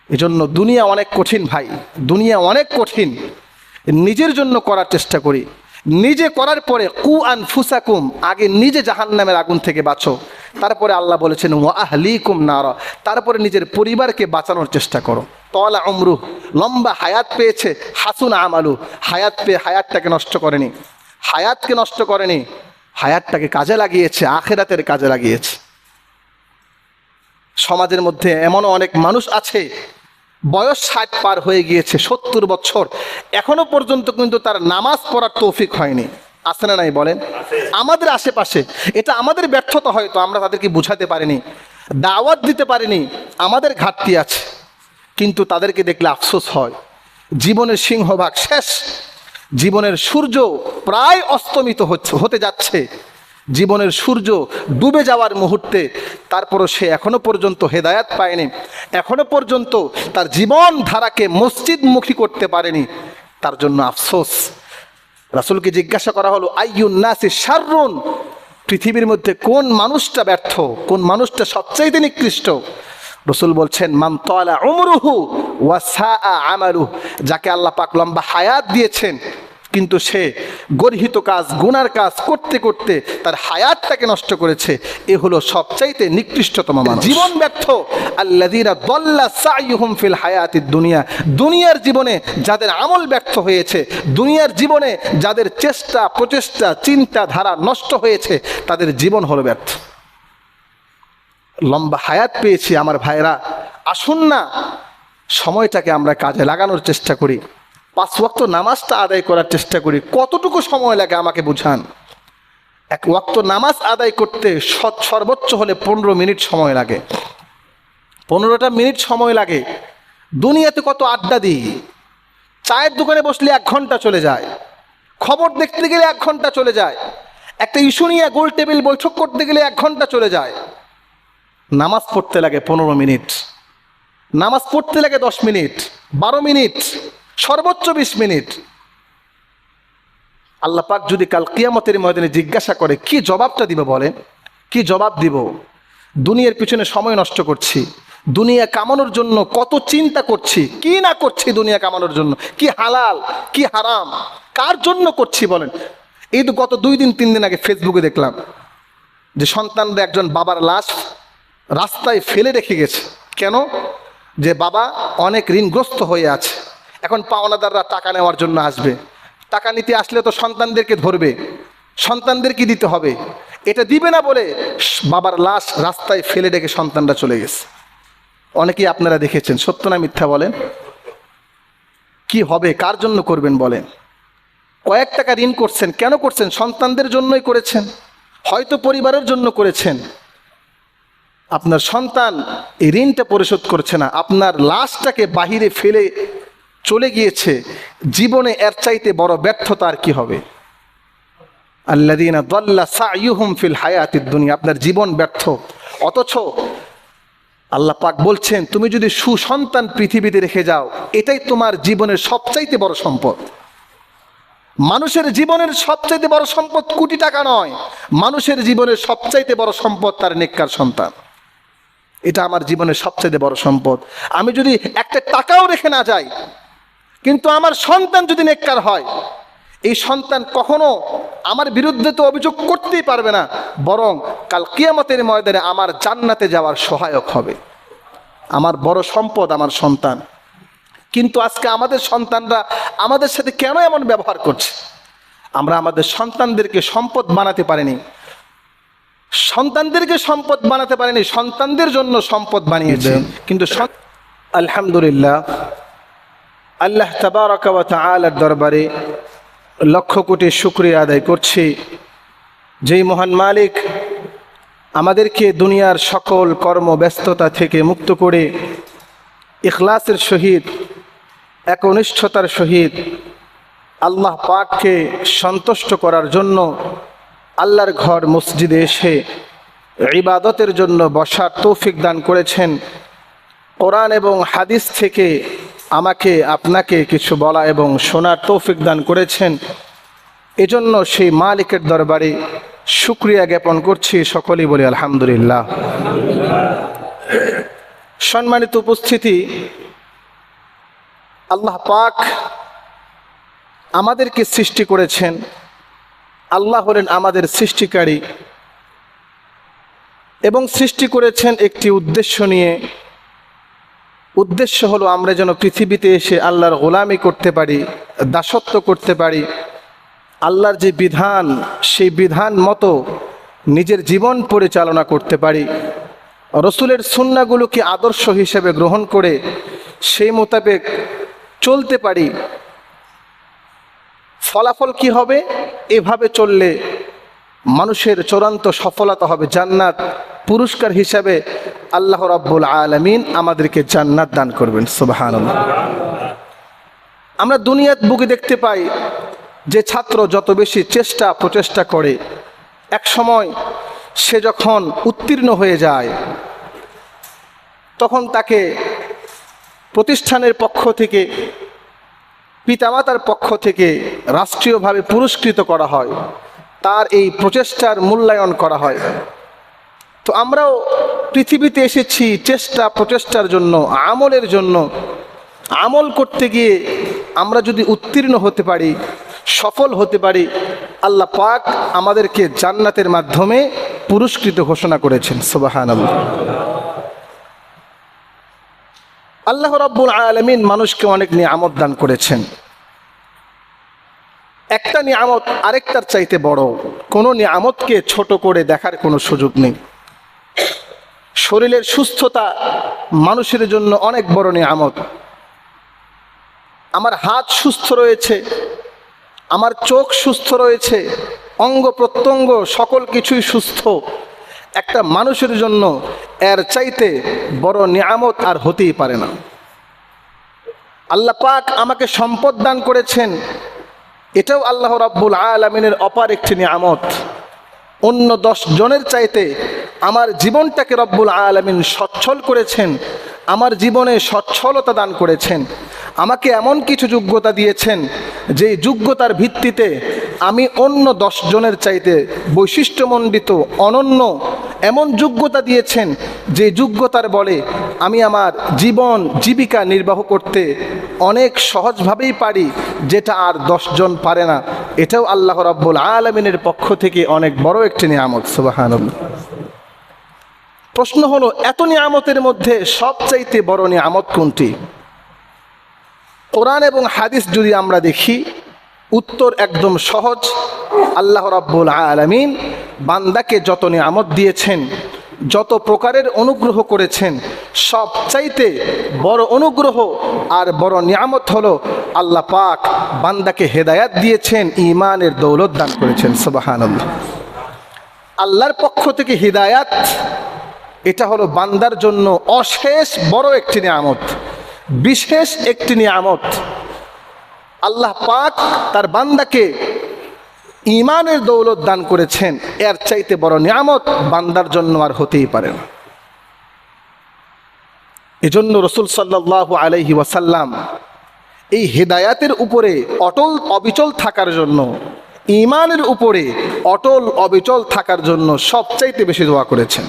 এজন্য দুনিয়া অনেক কঠিন ভাই, দুনিয়া অনেক কঠিন। নিজের জন্য করার চেষ্টা করি, নিজে করার পরে কু আনফুসাকুম, আগে নিজে জাহান্নামের আগুন থেকে বাঁচো, তারপরে আল্লাহ বলেছেন ওয়া আহলিকুম নারা, তারপরে নিজের পরিবারকে বাঁচানোর চেষ্টা করো। তলা উমরুহ, লম্বা হায়াত পেয়েছে, হাসুন আমালু, হায়াত পেয়ে হায়াতটাকে নষ্ট করেনি, হায়াতকে নষ্ট করেনি, হায়াতটাকে কাজে লাগিয়েছে, আখিরাতের কাজে লাগিয়েছে। সমাজের মধ্যে এমনও অনেক মানুষ আছে বয়স 60 পার হয়ে গিয়েছে, 70 বছর, এখনো পর্যন্ত কিন্তু তার নামাজ পড়ার তৌফিক হয়নি। আছে না নাই বলেন? আমাদের আশেপাশে। এটা আমাদের ব্যর্থতা, হয়তো আমরা তাদেরকে বুঝাতে পারিনি, দাওয়াত দিতে পারিনি, আমাদের ঘাটতি আছে। কিন্তু তাদেরকে দেখলে আফসোস হয়, জীবনের সিংহভাগ শেষ, জীবনের সূর্য প্রায় অস্তমিত হতে যাচ্ছে, জীবনের সূর্য ডুবে যাওয়ার মুহূর্তে, তারপরও সে এখনো পর্যন্ত হেদায়াত পায়নি, এখনো পর্যন্ত তার জীবন ধারাকে মসজিদমুখী করতে পারেনি। তার জন্য আফসোস। রাসূলকে জিজ্ঞাসা করা হলো আইয়ুন নাসি শাররুন, পৃথিবীর মধ্যে কোন মানুষটা ব্যর্থ, কোন মানুষটা সবচাইতে নিকৃষ্ট? রাসূল বলছেন মান তালা উমরুহু ওয়া সাআ আমালুহু, যাকে আল্লাহ পাক লম্বা হায়াত দিয়েছেন কিন্তু সে গর্হিত কাজ, গুনার কাজ করতে করতে তার হায়াতটাকে নষ্ট করেছে, এ হলো সবচাইতে নিকৃষ্টতম মানুষ। জীবন ব্যর্থ আল্লাযীনা দাল্লা সাইয়ুহুম ফিল হায়াতিদ দুনিয়া, দুনিয়ার জীবনে যাদের আমল ব্যর্থ হয়েছে, দুনিয়ার জীবনে যাদের চেষ্টা প্রচেষ্টা চিন্তা ধারা নষ্ট হয়েছে, তাদের জীবন হলো ব্যর্থ। লম্বা হায়াত পেয়েছি আমার ভাইরা, আসুন না সময়টাকে আমরা কাজে লাগানোর চেষ্টা করি, 5 ওয়াক্ত নামাজটা আদায় করার চেষ্টা করি। কতটুকু সময় লাগে আমাকে বুঝান। 1 ওয়াক্ত নামাজ আদায় করতে সর্বোচ্চ হলে 15 মিনিট সময় লাগে, 15টা মিনিট সময় লাগে। দুনিয়াতে কত আড্ডা দিই, চায়ের দোকানে বসলে 1 ঘন্টা চলে যায়, খবর দেখতে গেলে 1 ঘন্টা চলে যায়, একটা ইস্যু নিয়ে গোল টেবিল বৈঠক করতে গেলে 1 ঘন্টা চলে যায়। নামাজ পড়তে লাগে 15 মিনিট, নামাজ পড়তে লাগে 10 মিনিট, 12 মিনিট, সর্বোচ্চ 20 মিনিট। আল্লাহ পাক যদি কাল কিয়ামতের ময়দানে জিজ্ঞাসা করে, কি জবাবটা দিব বলেন? কি জবাব দিব? দুনিয়ার পিছনে সময় নষ্ট করছি, দুনিয়া কামানোর জন্য কত চিন্তা করছি, কি না করছি দুনিয়া কামানোর জন্য, কি হালাল কি হারাম কার জন্য করছি বলেন? এই তো গত 2 দিন 3 দিন আগে ফেসবুকে দেখলাম যে সন্তানরা একজন বাবার লাশ রাস্তায় ফেলে রেখে গেছে। কেন? যে বাবা অনেক ঋণগ্রস্ত হয়ে আছে, এখন পাওনাদাররা টাকা নেওয়ার জন্য আসবে, টাকা নিতে আসলে তো সন্তানদেরকে ধরবে, সন্তানদেরকে দিতে হবে, এটা দিবে না বলে বাবার লাশ রাস্তায় ফেলে রেখে সন্তানরা চলে গেছে। অনেকেই আপনারা দেখেছেন, সত্য না মিথ্যা বলেন? কি হবে, কার জন্য করবেন বলেন? কয়েক টাকা ঋণ করছেন, কেন করছেন? সন্তানদের জন্যই করেছেন, হয়তো পরিবারের জন্য করেছেন। আপনার সন্তান এই ঋণটা পরিশোধ করছে না, আপনার লাশটাকে বাহিরে ফেলে চলে গিয়েছে। জীবনে এর চাইতে বড় ব্যর্থতা আর কি হবে? আল্লাযীনা দাল্লা সাইয়ুহুম ফিল হায়াতিদ দুনিয়া, আপনার জীবন ব্যর্থ। অথচ আল্লাহ পাক বলছেন তুমি যদি সুসন্তান পৃথিবীতে রেখে যাও, এটাই তোমার জীবনের সবচাইতে বড় সম্পদ। মানুষের জীবনের সবচাইতে বড় সম্পদ কোটি টাকা নয়, মানুষের জীবনের সবচাইতে বড় সম্পদ তার নেককার সন্তান। এটা আমার জীবনের সবচাইতে বড় সম্পদ। আমি যদি একটা টাকাও রেখে না যাই, কিন্তু আমার সন্তান যদি নেককার হয়, এই সন্তান কখনো আমার বিরুদ্ধে তো অভিযোগ করতেই পারবে না, বরং কাল কিয়ামতের ময়দানে আমার জান্নাতে যাওয়ার সহায়ক হবে। আমার বড় সম্পদ আমার সন্তান। কিন্তু আজকে আমাদের সন্তানরা আমাদের সাথে কেন এমন ব্যবহার করছে? আমরা আমাদের সন্তানদেরকে সম্পদ বানাতে পারিনি, সন্তানদেরকে সম্পদ বানাতে পারিনি, সন্তানদের জন্য সম্পদ বানিয়েছে। কিন্তু আলহামদুলিল্লাহ, আল্লাহ তাবারাকা ওয়া তাআলার দরবারে লক্ষ কোটি শুকরিয়া আদায় করছি, যেই মহান মালিক আমাদেরকে দুনিয়ার সকল কর্মব্যস্ততা থেকে মুক্ত করে ইখলাসের সহিত একনিষ্ঠতার সহিত আল্লাহ পাককে সন্তুষ্ট করার জন্য আল্লাহর ঘর মসজিদে এসে ইবাদতের জন্য বসার তৌফিক দান করেছেন। কোরআন এবং হাদিস থেকে আমাকে আপনাকে কিছু বলা এবং শোনার তৌফিক দান করেছেন। এজন্য সেই মালিকের দরবারে শুকরিয়া জ্ঞাপন করছি। সকলেই বলি আলহামদুলিল্লাহ। সম্মানিত উপস্থিতি, আল্লাহ পাক আমাদেরকে সৃষ্টি করেছেন। আল্লাহ হলেন আমাদের সৃষ্টিকারী এবং সৃষ্টি করেছেন একটি উদ্দেশ্য নিয়ে। উদ্দেশ্য হলো আমরা যেন পৃথিবীতে এসে আল্লাহর গোলামি করতে পারি, দাসত্ব করতে পারি, আল্লাহর যে বিধান সেই বিধান মতো নিজের জীবন পরিচালনা করতে পারি, রসুলের সুন্নাহগুলোকে আদর্শ হিসেবে গ্রহণ করে সেই মোতাবেক চলতে পারি। ফলাফল কি হবে? এভাবে চললে মানুষের চূড়ান্ত সফলতা হবে জান্নাত। পুরস্কার হিসাবে আল্লাহ রাব্বুল আলামিন আমাদেরকে জান্নাত দান করবেন। সুবহানাল্লাহ। আমরা দুনিয়ার বুকে দেখতে পাই যে ছাত্র যত বেশি চেষ্টা প্রচেষ্টা করে, এক সময় সে যখন উত্তীর্ণ হয়ে যায় তখন তাকে প্রতিষ্ঠানের পক্ষ থেকে, পিতামাতার পক্ষ থেকে রাষ্ট্রীয়ভাবে পুরস্কৃত করা হয়, তার এই প্রচেষ্টার মূল্যায়ন করা হয়। তো আমরাও পৃথিবীতে এসেছি চেষ্টা প্রচেষ্টার জন্য, আমলের জন্য। আমল করতে গিয়ে আমরা যদি উত্তীর্ণ হতে পারি, সফল হতে পারি, আল্লাহ পাক আমাদেরকে জান্নাতের মাধ্যমে পুরস্কৃত ঘোষণা করেছেন। সুবহানাল্লাহ। আল্লাহ রাব্বুল আলামিন মানুষকে অনেক নিয়ামত দান করেছেন। একটা নিয়ামত আরেকটার চাইতে বড়, কোনো নিয়ামতকে ছোট করে দেখার কোনো সুযোগ নেই। শরীরের সুস্থতা মানুষের জন্য অনেক বড় নিয়ামত। আমার হাত সুস্থ রয়েছে, আমার চোখ সুস্থ রয়েছে, অঙ্গ প্রত্যঙ্গ সকল কিছুই সুস্থ। একটা মানুষের জন্য এর চাইতে বড় নিয়ামত আর হতেই পারে না। আল্লাহ পাক আমাকে সম্পদ দান করেছেন, এটাও আল্লাহ রাব্বুল আলামিনের অপার একটি নিয়ামত। অন্য 10 জনের চাইতে আমার জীবনটাকে রব্বুল আলামিন সচ্ছল করেছেন, আমার জীবনে সচ্ছলতা দান করেছেন। আমাকে এমন কিছু যোগ্যতা দিয়েছেন যে যোগ্যতার ভিত্তিতে আমি অন্য 10 জনের চাইতে বৈশিষ্ট্যমণ্ডিত, অনন্য এমন যোগ্যতা দিয়েছেন যে যোগ্যতার বলে আমি আমার জীবন জীবিকা নির্বাহ করতে অনেক সহজভাবেই পারি, যেটা আর 10 জন পারে না। এটাও আল্লাহ রাব্বুল আলামিনের পক্ষ থেকে অনেক বড় একটি নিয়ামত। সুবহানাল্লাহ। প্রশ্ন হলো, এত নিয়ামতের মধ্যে সবচাইতে বড় নিয়ামত কোনটি? কোরআন এবং হাদিস যদি আমরা দেখি, উত্তর একদম সহজ। আল্লাহ রাব্বুল আলামিন বান্দাকে যত নিয়ামত দিয়েছেন, যত প্রকারের অনুগ্রহ করেছেন, সবচাইতে বড় অনুগ্রহ আর বড় নিয়ামত হলো আল্লাহ পাক বান্দাকে হেদায়াত দিয়েছেন, ঈমানের দৌলত দান করেছেন। সুবহানাল্লাহ। আল্লাহর পক্ষ থেকে হিদায়াত, এটা হলো বান্দার জন্য অশেষ বড় একটি নিয়ামত, বিশেষ একটি নিয়ামত। আল্লাহ পাক তার বান্দাকে ঈমানের দৌলত দান করেছেন, এর চাইতে বড় নিয়ামত বান্দার জন্য আর হতেই পারে না। এজন্য রাসূল সাল্লাল্লাহু আলাইহি ওয়াসাল্লাম এই হিদায়াতের উপরে অটল অবিচল থাকার জন্য, ঈমানের উপরে অটল অবিচল থাকার জন্য সবচাইতে বেশি দোয়া করেছেন।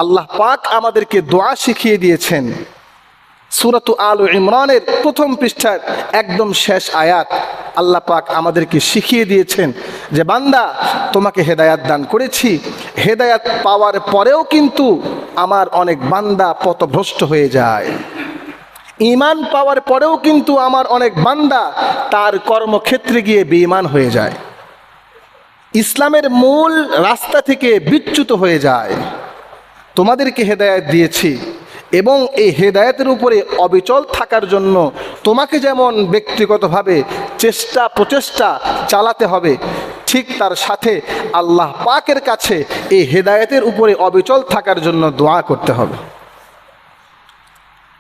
আল্লাহ পাক আমাদেরকে দোয়া শিখিয়ে দিয়েছেন। সূরাত আল ইমরানের 1ম পৃষ্ঠার একদম শেষ আয়াত আল্লাহ পাক আমাদেরকে শিখিয়ে দিয়েছেন যে বান্দা, তোমাকে হেদায়াত দান করেছি, হেদায়াত পাওয়ার পরেও কিন্তু আমার অনেক বান্দা পথভ্রষ্ট হয়ে যায়। ঈমান পাওয়ার পরেও কিন্তু আমার অনেক বান্দা তার কর্মক্ষেত্রে গিয়ে বেঈমান হয়ে যায়, ইসলামের মূল রাস্তা থেকে বিচ্যুত হয়ে যায়। তোমাদেরকে হেদায়াত দিয়েছি এবং এই হেদায়েতের উপরে অবিচল থাকার জন্য তোমাকে যেমন ব্যক্তিগতভাবে চেষ্টা প্রচেষ্টা চালাতে হবে, ঠিক তার সাথে আল্লাহ পাকের কাছে এই হেদায়েতের উপরে অবিচল থাকার জন্য দোয়া করতে হবে।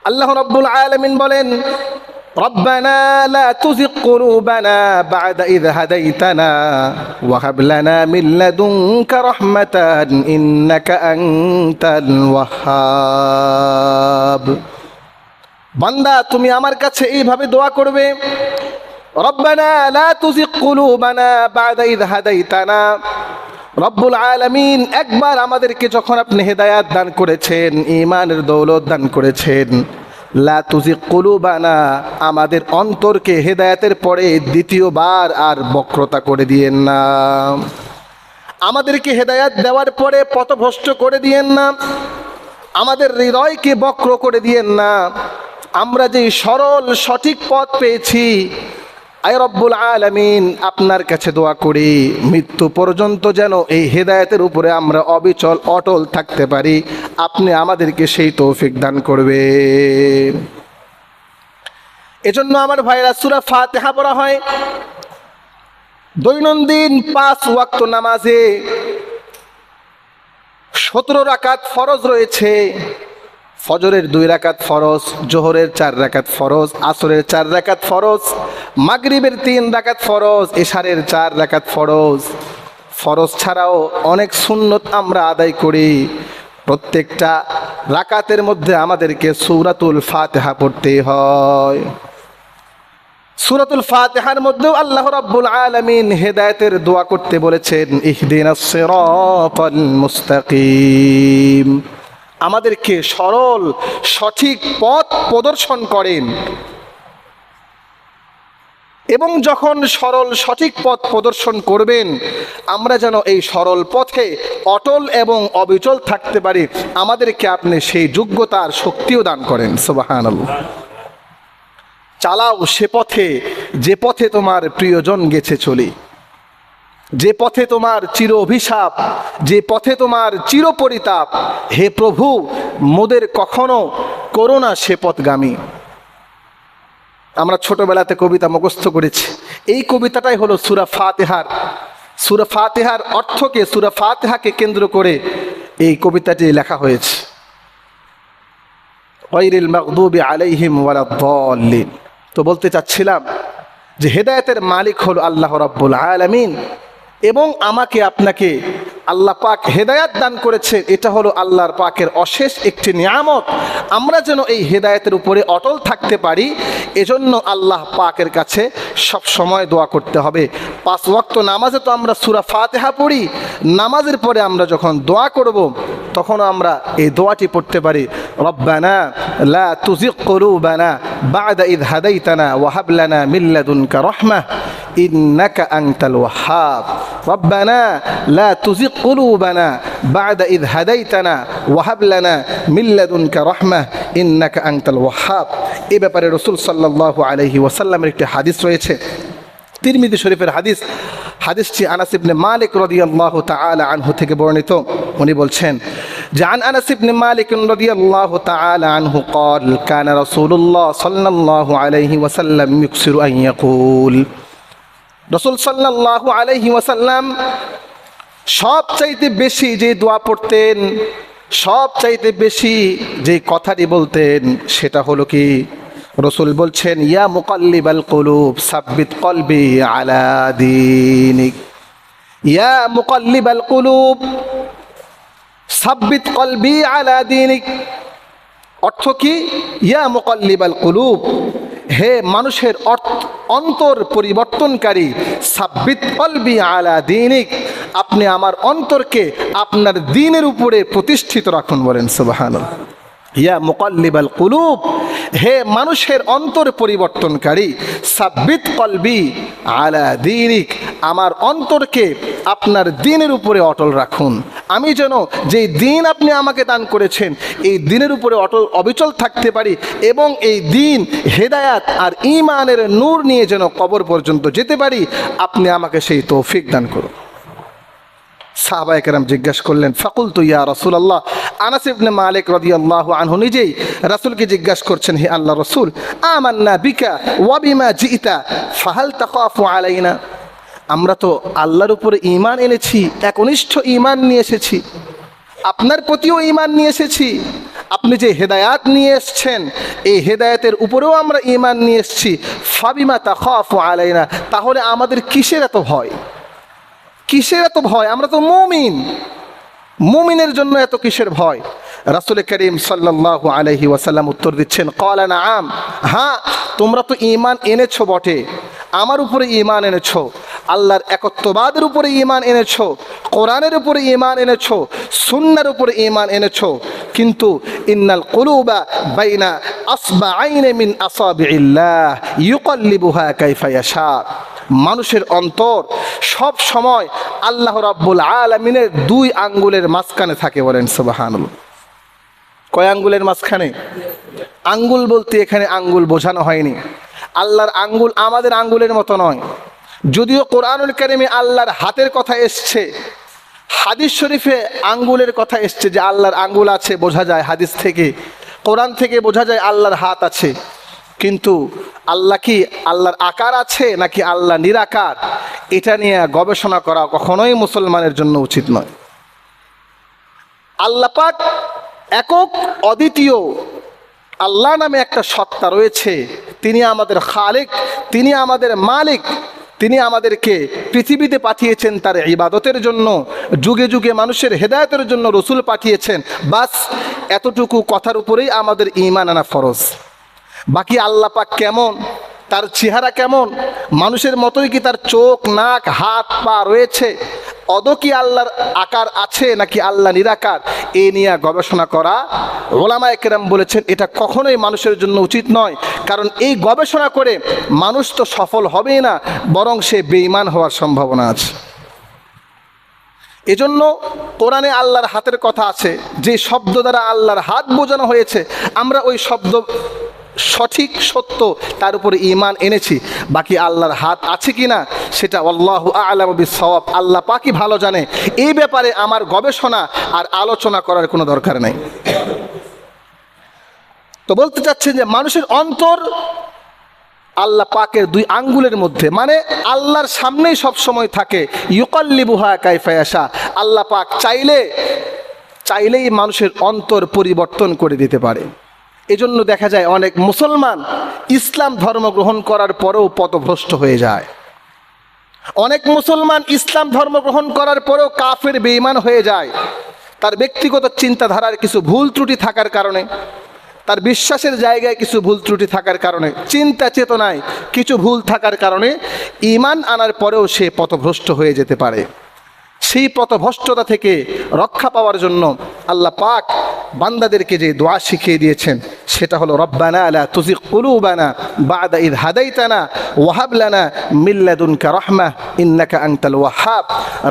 আল্লাহ রাব্বুল আলামিন বলেন, ربنا لا تزغ قلوبنا بعد إذ هديتنا وهب لنا من لدنك رحمة إنك أنت الوهاب। বান্দা, তুমি আমার কাছে এইভাবে দোয়া করবে, রব্বানা লা তুযিগ কুলুবানা বা'দা ইয হাদাইতানা। রব্বুল আলামিন, একবার আমাদেরকে যখন আপনি হেদায়াত দান করেছেন, ঈমানের দৌলত দান করেছেন, লা তুজিগ কুলুবানা, আমাদের অন্তরকে হেদায়েতের পরে দ্বিতীয়বার আর বক্রতা করে দিয়েন না। আমাদেরকে হেদায়েত দেওয়ার পরে পথভ্রষ্ট করে দিয়েন না, আমাদের হৃদয়কে বক্র করে দিয়েন না। আমরা যে সরল সঠিক পথ পেয়েছি, আয় রব্বুল আলামিন, আপনার কাছে দোয়া করি মৃত্যু পর্যন্ত যেন এই হেদায়েতের উপরে আমরা অবিচল অটল থাকতে পারি। আপনি আমাদেরকে সেই তৌফিক দান করবেন। এজন্য আমার ভাইরা, সূরা ফাতিহা পড়া হয় দৈনন্দিন 5 ওয়াক্ত নামাজে। 17 রাকাত ফরজ রয়েছে। ফজরের 2 রাকাত ফরজ, জোহরের 4 রাকাত ফরজ, আসরের 4 রাকাত ফরজ, মাগরিবের 3 রাকাত ফরজ, এশারের 4 রাকাত ফরজ। ফরজ ছাড়াও অনেক সুন্নত আমরা আদায় করি। প্রত্যেকটা রাকাতের মধ্যে আমাদেরকে সূরাতুল ফাতিহা পড়তে হয়। সূরাতুল ফাতিহার মধ্যেও আল্লাহ রাব্বুল আলামিন হেদায়েতের দোয়া করতে বলেছেন, ইহদিনাস সিরাতাল মুস্তাকিম, আমাদেরকে সরল সঠিক পথ প্রদর্শন করেন। এবং যখন সরল সঠিক পথ প্রদর্শন করবেন, আমরা যেন এই সরল পথে অটল এবং অবিচল থাকতে পারি, আমাদেরকে আপনি সেই যোগ্যতার শক্তিও দান করেন। সুবহানাল্লাহ। চালাও সে পথে যে পথে তোমার প্রিয়জন গেছে চলে, যে পথে তোমার চির অভিশাপ, যে পথে তোমার চির পরিতাপ। হে প্রভু, মোদের কখনো করো না সে পথগামী। আমরা ছোটবেলাতে কবিতা মুখস্থ করেছি। এই কবিতাটাই হলো সূরা ফাতিহার। সূরা ফাতিহার অর্থকে, সূরা ফাতিহাকে কেন্দ্র করে এই কবিতাটি লেখা হয়েছে। গায়রিল মাগদুবি আলাইহিম ওয়ালাদ-দাল্লিন। তো বলতে চাচ্ছিলাম যে হেদায়েতের মালিক হলো আল্লাহ রাব্বুল আলামিন, এবং আমাকে আপনাকে আল্লাহ পাক হেদায়েত দান করেছে। এটা হলো আল্লাহর পাকের অশেষ একটি নিয়ামত। আমরা যেন এই হেদায়েতের উপরে অটল থাকতে পারি, এজন্য আল্লাহ পাকের কাছে সব সময় দোয়া করতে হবে। 5 ওয়াক্ত নামাজে তো আমরা সূরা ফাতিহা পড়ি। নামাজের পরে আমরা যখন দোয়া করব, তখন আমরা এই দোয়াটি পড়তে পারি, রব্বানা লা তুজিগ কুলুবানা বা'দা ইয হাদাইতানা ওয়া হাব লানা মিন লাদুনকা রাহমাহ ইন্নাকা আনতাল ওয়াহ্হাব। রব্বানা লা তুজিগ কুলুবানা বা'দা ইয হাদাইতানা ওয়া হাব লানা মিন লাদুনকা রাহমাহ ইন্নাকা আনতাল ওয়াহ্হাব। এই ব্যাপারে রাসূল সাল্লাল্লাহু আলাইহি ওয়াসাল্লামের একটি হাদিস রয়েছে, তিরমিজি শরীফের হাদিস। হাদিসটি আনাস ইবনে মালিক রাদিয়াল্লাহু তাআলা আনহু থেকে বর্ণিত। উনি বলছেন যে আন আনাস ইবনে মালিক রাদিয়াল্লাহু তাআলা আনহু قال كان رسول الله صلى الله عليه وسلم يكثر أن يقول, রাসূল সাল্লাল্লাহু আলাইহি ওয়াসাল্লাম সবচাইতে বেশি যে দোয়া পড়তেন, সবচাইতে বেশি যে কথাটি বলতেন, সেটা হলো কি, রাসূল বলছেন, ইয়া মুকাল্লিবাল কুলুব সাব্বিত কলবি আলা দীনিক। ইয়া মুকাল্লিবাল কুলুব সাব্বিত কলবি আলা দীনিক। অর্থ কি? ইয়া মুকাল্লিবাল কুলুব, হে মানুষের অন্তর পরিবর্তনকারী, সাব্বিত কলবি আলা দীনিক, আপনি আমার অন্তরকে আপনার দ্বীনের উপরে প্রতিষ্ঠিত রাখুন। বলেন সুবহানাল্লাহ। ইয়া মুকাল্লিবাল কুলুব, হে মানুষের অন্তর পরিবর্তনকারী, সাব্বিত কলবি আলা দীনিক, আমার অন্তরকে আপনার দ্বীনের উপরে অটল রাখুন। আমি যেন যেই দ্বীন আপনি আমাকে দান করেছেন, এই দ্বীনের উপরে অটল অবিচল থাকতে পারি, এবং এই দ্বীন হেদায়াত আর ঈমানের নূর নিয়ে যেন কবর পর্যন্ত যেতে পারি। আপনি আমাকে সেই তৌফিক দান করুন। সাহাবায়ে কেরাম জিজ্ঞাসা করলেন, ফাকুলতু ইয়া রাসূলুল্লাহ। আনাস ইবনে মালিক রাদিয়াল্লাহু আনহু নিজেই রাসূলকে জিজ্ঞাসা করছেন, হে আল্লাহর রাসূল, আমান্না বিকা ওয়া বিমা জিইতা ফাহাল তাখাফু আলাইনা। আমরা তো আল্লাহর উপরে ঈমান এনেছি, একনিষ্ঠ ঈমান নিয়ে এসেছি, আপনার প্রতিও ঈমান নিয়ে এসেছি। আপনি যে হেদায়াত নিয়ে এসেছেন, এই হেদায়াতের উপরেও আমরা ঈমান নিয়ে এসেছি। ফাবিমা তাখাফু আলাইনা, তাহলে আমাদের কিসের এত ভয়? কিসের এত ভয়? আমরা তো মুমিন, মুমিনের জন্য এত কিসের ভয়? রাসূল করিম সাল্লাল্লাহু আলাইহি ওয়াসাল্লাম উত্তর দিচ্ছেন, ক্বালা নাআম, হ্যাঁ তোমরা তো ঈমান এনেছো বটে, আমার উপরে ঈমান এনেছো, আল্লাহর একত্ববাদের উপরে ঈমান এনেছো, কোরআনের উপরে ঈমান এনেছো, সুন্নাহর উপরে ঈমান এনেছো, কিন্তু ইন্নাল কুলুবা বাইনা আসবাআইন মিন আসাবিইল্লাহ ইউকাল্লিবুহা কাইফা ইয়াশা। মানুষের অন্তর সব সময় আল্লাহ রাব্বুল আলামিনের দুই আঙ্গুলের মাঝখানে থাকে, বলেন সুবহানাল্লাহ। কয় আঙ্গুলের মাঝখানে? আঙ্গুল বলতে এখানে আঙ্গুল বোঝানো হয়নি। আল্লাহর আঙ্গুল আমাদের আঙ্গুলের মতো নয়। যদিও কোরআনুল কারীমে আল্লাহর হাতের কথা এসছে, হাদিস শরীফে আঙ্গুলের কথা এসছে যে আল্লাহর আঙ্গুল আছে, বোঝা যায় হাদিস থেকে, কোরআন থেকে বোঝা যায় আল্লাহর হাত আছে। কিন্তু আল্লাহ কি আল্লাহর আকার আছে নাকি আল্লাহ নিরাকার, এটা নিয়ে গবেষণা করা কখনোই মুসলমানের জন্য উচিত নয়। আল্লাহ পাক একক, অদ্বিতীয়। আল্লাহ নামে একটা সত্তা রয়েছে, তিনি আমাদের খালিক, তিনি আমাদের মালিক। তিনি আমাদেরকে পৃথিবীতে পাঠিয়েছেন তার ইবাদতের জন্য, যুগে যুগে মানুষের হেদায়েতের জন্য রসুল পাঠিয়েছেন। বাস এতটুকু কথার উপরেই আমাদের ঈমান আনা ফরজ। বাকি আল্লাহ পাক কেমন, তার চেহারা কেমন, মানুষের মতোই কি তার চোখ, নাক, হাত, পা রয়েছে, অদৌ কি আল্লাহর আকার আছে নাকি আল্লাহ নিরাকার, এ নিয়ে গবেষণা করা ওলামায়ে কেরাম বলেছেন এটা কখনোই মানুষের জন্য উচিত নয়। কারণ এই গবেষণা করে মানুষ তো সফল হবেই না, বরং সে বেঈমান হওয়ার সম্ভাবনা আছে। এজন্য কোরআনে আল্লাহর হাতের কথা আছে, যে শব্দ দ্বারা আল্লাহর হাত বোঝানো হয়েছে, আমরা ওই শব্দ সঠিক সত্য তার উপরে ঈমান এনেছি। বাকি আল্লাহর হাত আছে কিনা সেটা আল্লাহু আ'লামু বিস-সাওয়াব, আল্লাহ পাকই ভালো জানে। এই ব্যাপারে আমার গবেষণা আর আলোচনা করার কোনো দরকার নেই। তো বলতে চাচ্ছেন যে মানুষের অন্তর আল্লাহ পাকের দুই আঙ্গুলের মধ্যে, মানে আল্লাহর সামনেই সব সময় থাকে। ইউকাল্লিবুহা কাইফা ইয়াশা। আল্লাহ পাক চাইলেই মানুষের অন্তর পরিবর্তন করে দিতে পারে। এজন্য দেখা যায় অনেক মুসলমান ইসলাম ধর্ম গ্রহণ করার পরেও পথভ্রষ্ট হয়ে যায়। অনেক মুসলমান ইসলাম ধর্ম গ্রহণ করার পরেও কাফের বেঈমান হয়ে যায়। তার ব্যক্তিগত চিন্তাধারার কিছু ভুল ত্রুটি থাকার কারণে, তার বিশ্বাসের জায়গায় কিছু ভুল ত্রুটি থাকার কারণে, চিন্তা চেতনায় কিছু ভুল থাকার কারণে ঈমান আনার পরেও সে পথভ্রষ্ট হয়ে যেতে পারে। সেই পথভ্রষ্টতা থেকে রক্ষা পাওয়ার জন্য আল্লাহ পাক বান্দাদেরকে যে দোয়া শিখিয়ে দিয়েছেন সেটা হলো রব্বানা লা তুযিগ কুলুবানা বা'দা ইয হাদাইতানা ওয়া হাব লানা মিন লাদুনকা রাহমাহ ইন্নাকা আনতাল ওয়াহ্হাব।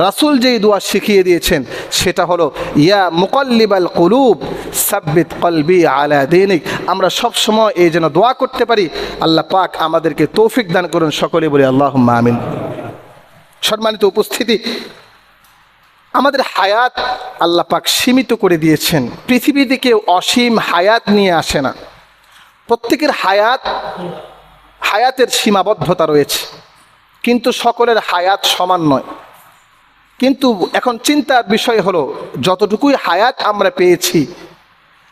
রাসূল যেই দোয়া শিখিয়ে দিয়েছেন সেটা হলো ইয়া মুকাল্লিবাল কুলুব সাব্বিত কলবি আলা দীনিক। আমরা সব সময় এই যেন দোয়া করতে পারি। আল্লাহ পাক আমাদেরকে তৌফিক দান করুন, সকলে বলি আল্লাহুম্মা আমিন। সম্মানিত উপস্থিতি, আমাদের হায়াত আল্লাহ পাক সীমিত করে দিয়েছেন। পৃথিবীতে কেউ অসীম হায়াত নিয়ে আসে না। প্রত্যেকের হায়াতের সীমাবদ্ধতা রয়েছে, কিন্তু সকলের হায়াত সমান নয়। কিন্তু এখন চিন্তার বিষয় হলো, যতটুকুই হায়াত আমরা পেয়েছি,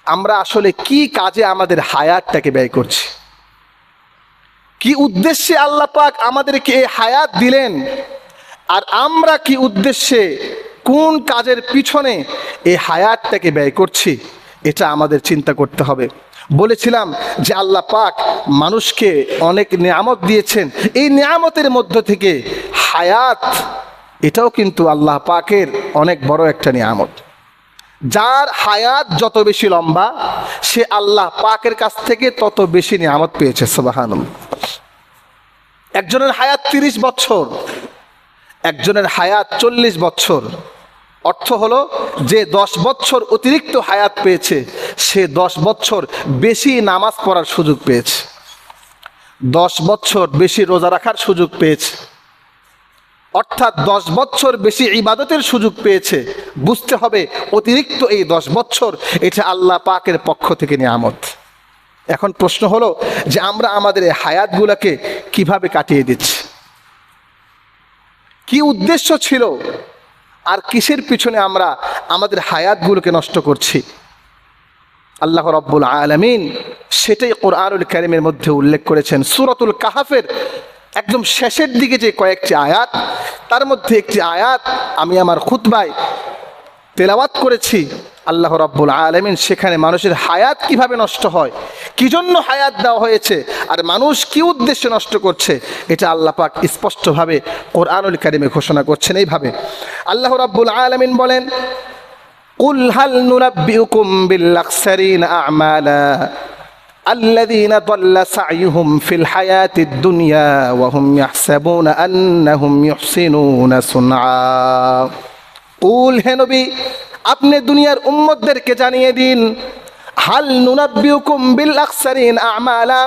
আমরা আসলে কি কাজে আমাদের হায়াতটাকে ব্যয় করছি, কি উদ্দেশ্যে আল্লাহ পাক আমাদেরকে এই হায়াত দিলেন, আর আমরা কি উদ্দেশ্যে, কোন কাজের পিছনে এই হায়াতটাকে ব্যয় করছি, এটা আমাদের চিন্তা করতে হবে। বলেছিলাম যে আল্লাহ পাক মানুষকে অনেক নিয়ামত দিয়েছেন। এই নিয়ামতের মধ্য থেকে হায়াত, এটাও কিন্তু আল্লাহ পাকের অনেক বড় একটা নিয়ামত। যার হায়াত যত বেশি লম্বা, সে আল্লাহ পাকের কাছ থেকে তত বেশি নিয়ামত পেয়েছে। সুবহানাল্লাহ। একজনের হায়াত 30 বছর, একজনের হায়াত 40 বছর। অর্থ হলো যে 10 বছর অতিরিক্ত হায়াত পেয়েছে, সে 10 বছর বেশি নামাজ পড়ার সুযোগ পেয়েছে, 10 বছর বেশি রোজা রাখার সুযোগ পেয়েছে, অর্থাৎ 10 বছর বেশি ইবাদতের সুযোগ পেয়েছে। বুঝতে হবে অতিরিক্ত এই 10 বছর এটা আল্লাহ পাকের পক্ষ থেকে নিয়ামত। এখন প্রশ্ন হলো যে আমরা আমাদের এই হায়াতগুলোকে কিভাবে কাটিয়ে দিচ্ছি, কি উদ্দেশ্য ছিল, আর কিসের পিছনে আমরা আমাদের হায়াতগুলোকে নষ্ট করছি। আল্লাহ রাব্বুল আলামিন সেটাই কোরআনুল কারীমের মধ্যে উল্লেখ করেছেন। সূরাতুল কাহফের একদম শেষের দিকে যে কয়েকটি আয়াত, তার মধ্যে একটি আয়াত আমি আমার খুতবায় তেলাওয়াত করেছি। আল্লাহ রাব্বুল আলামিন সেখানে মানুষের হায়াত কিভাবে নষ্ট হয়, কি জন্য হায়াত দেওয়া হয়েছে, আর মানুষ কি উদ্দেশ্যে নষ্ট করছে, এটা আল্লাহ পাক স্পষ্টভাবে কোরআনুল কারীমে ঘোষণা করছেন। এইভাবে আল্লাহ রাব্বুল আলামিন বলেন, কুল হাল নুনাব্বিউকুম বিল আখসারিনা আমালা আল্লাযীনা দাল্লা সাইয়ুহুম ফিল হায়াতিদ দুনিয়া ওয়া হুম ইয়াহসাবুনা আন্নাহুম ইউহসিনুনা সুনআ। কুল, হে নবী, আপনি দুনিয়ার উম্মতদেরকে জানিয়ে দিন, হাল নুনাব্বিউকুম বিল আকসারিন আমালা,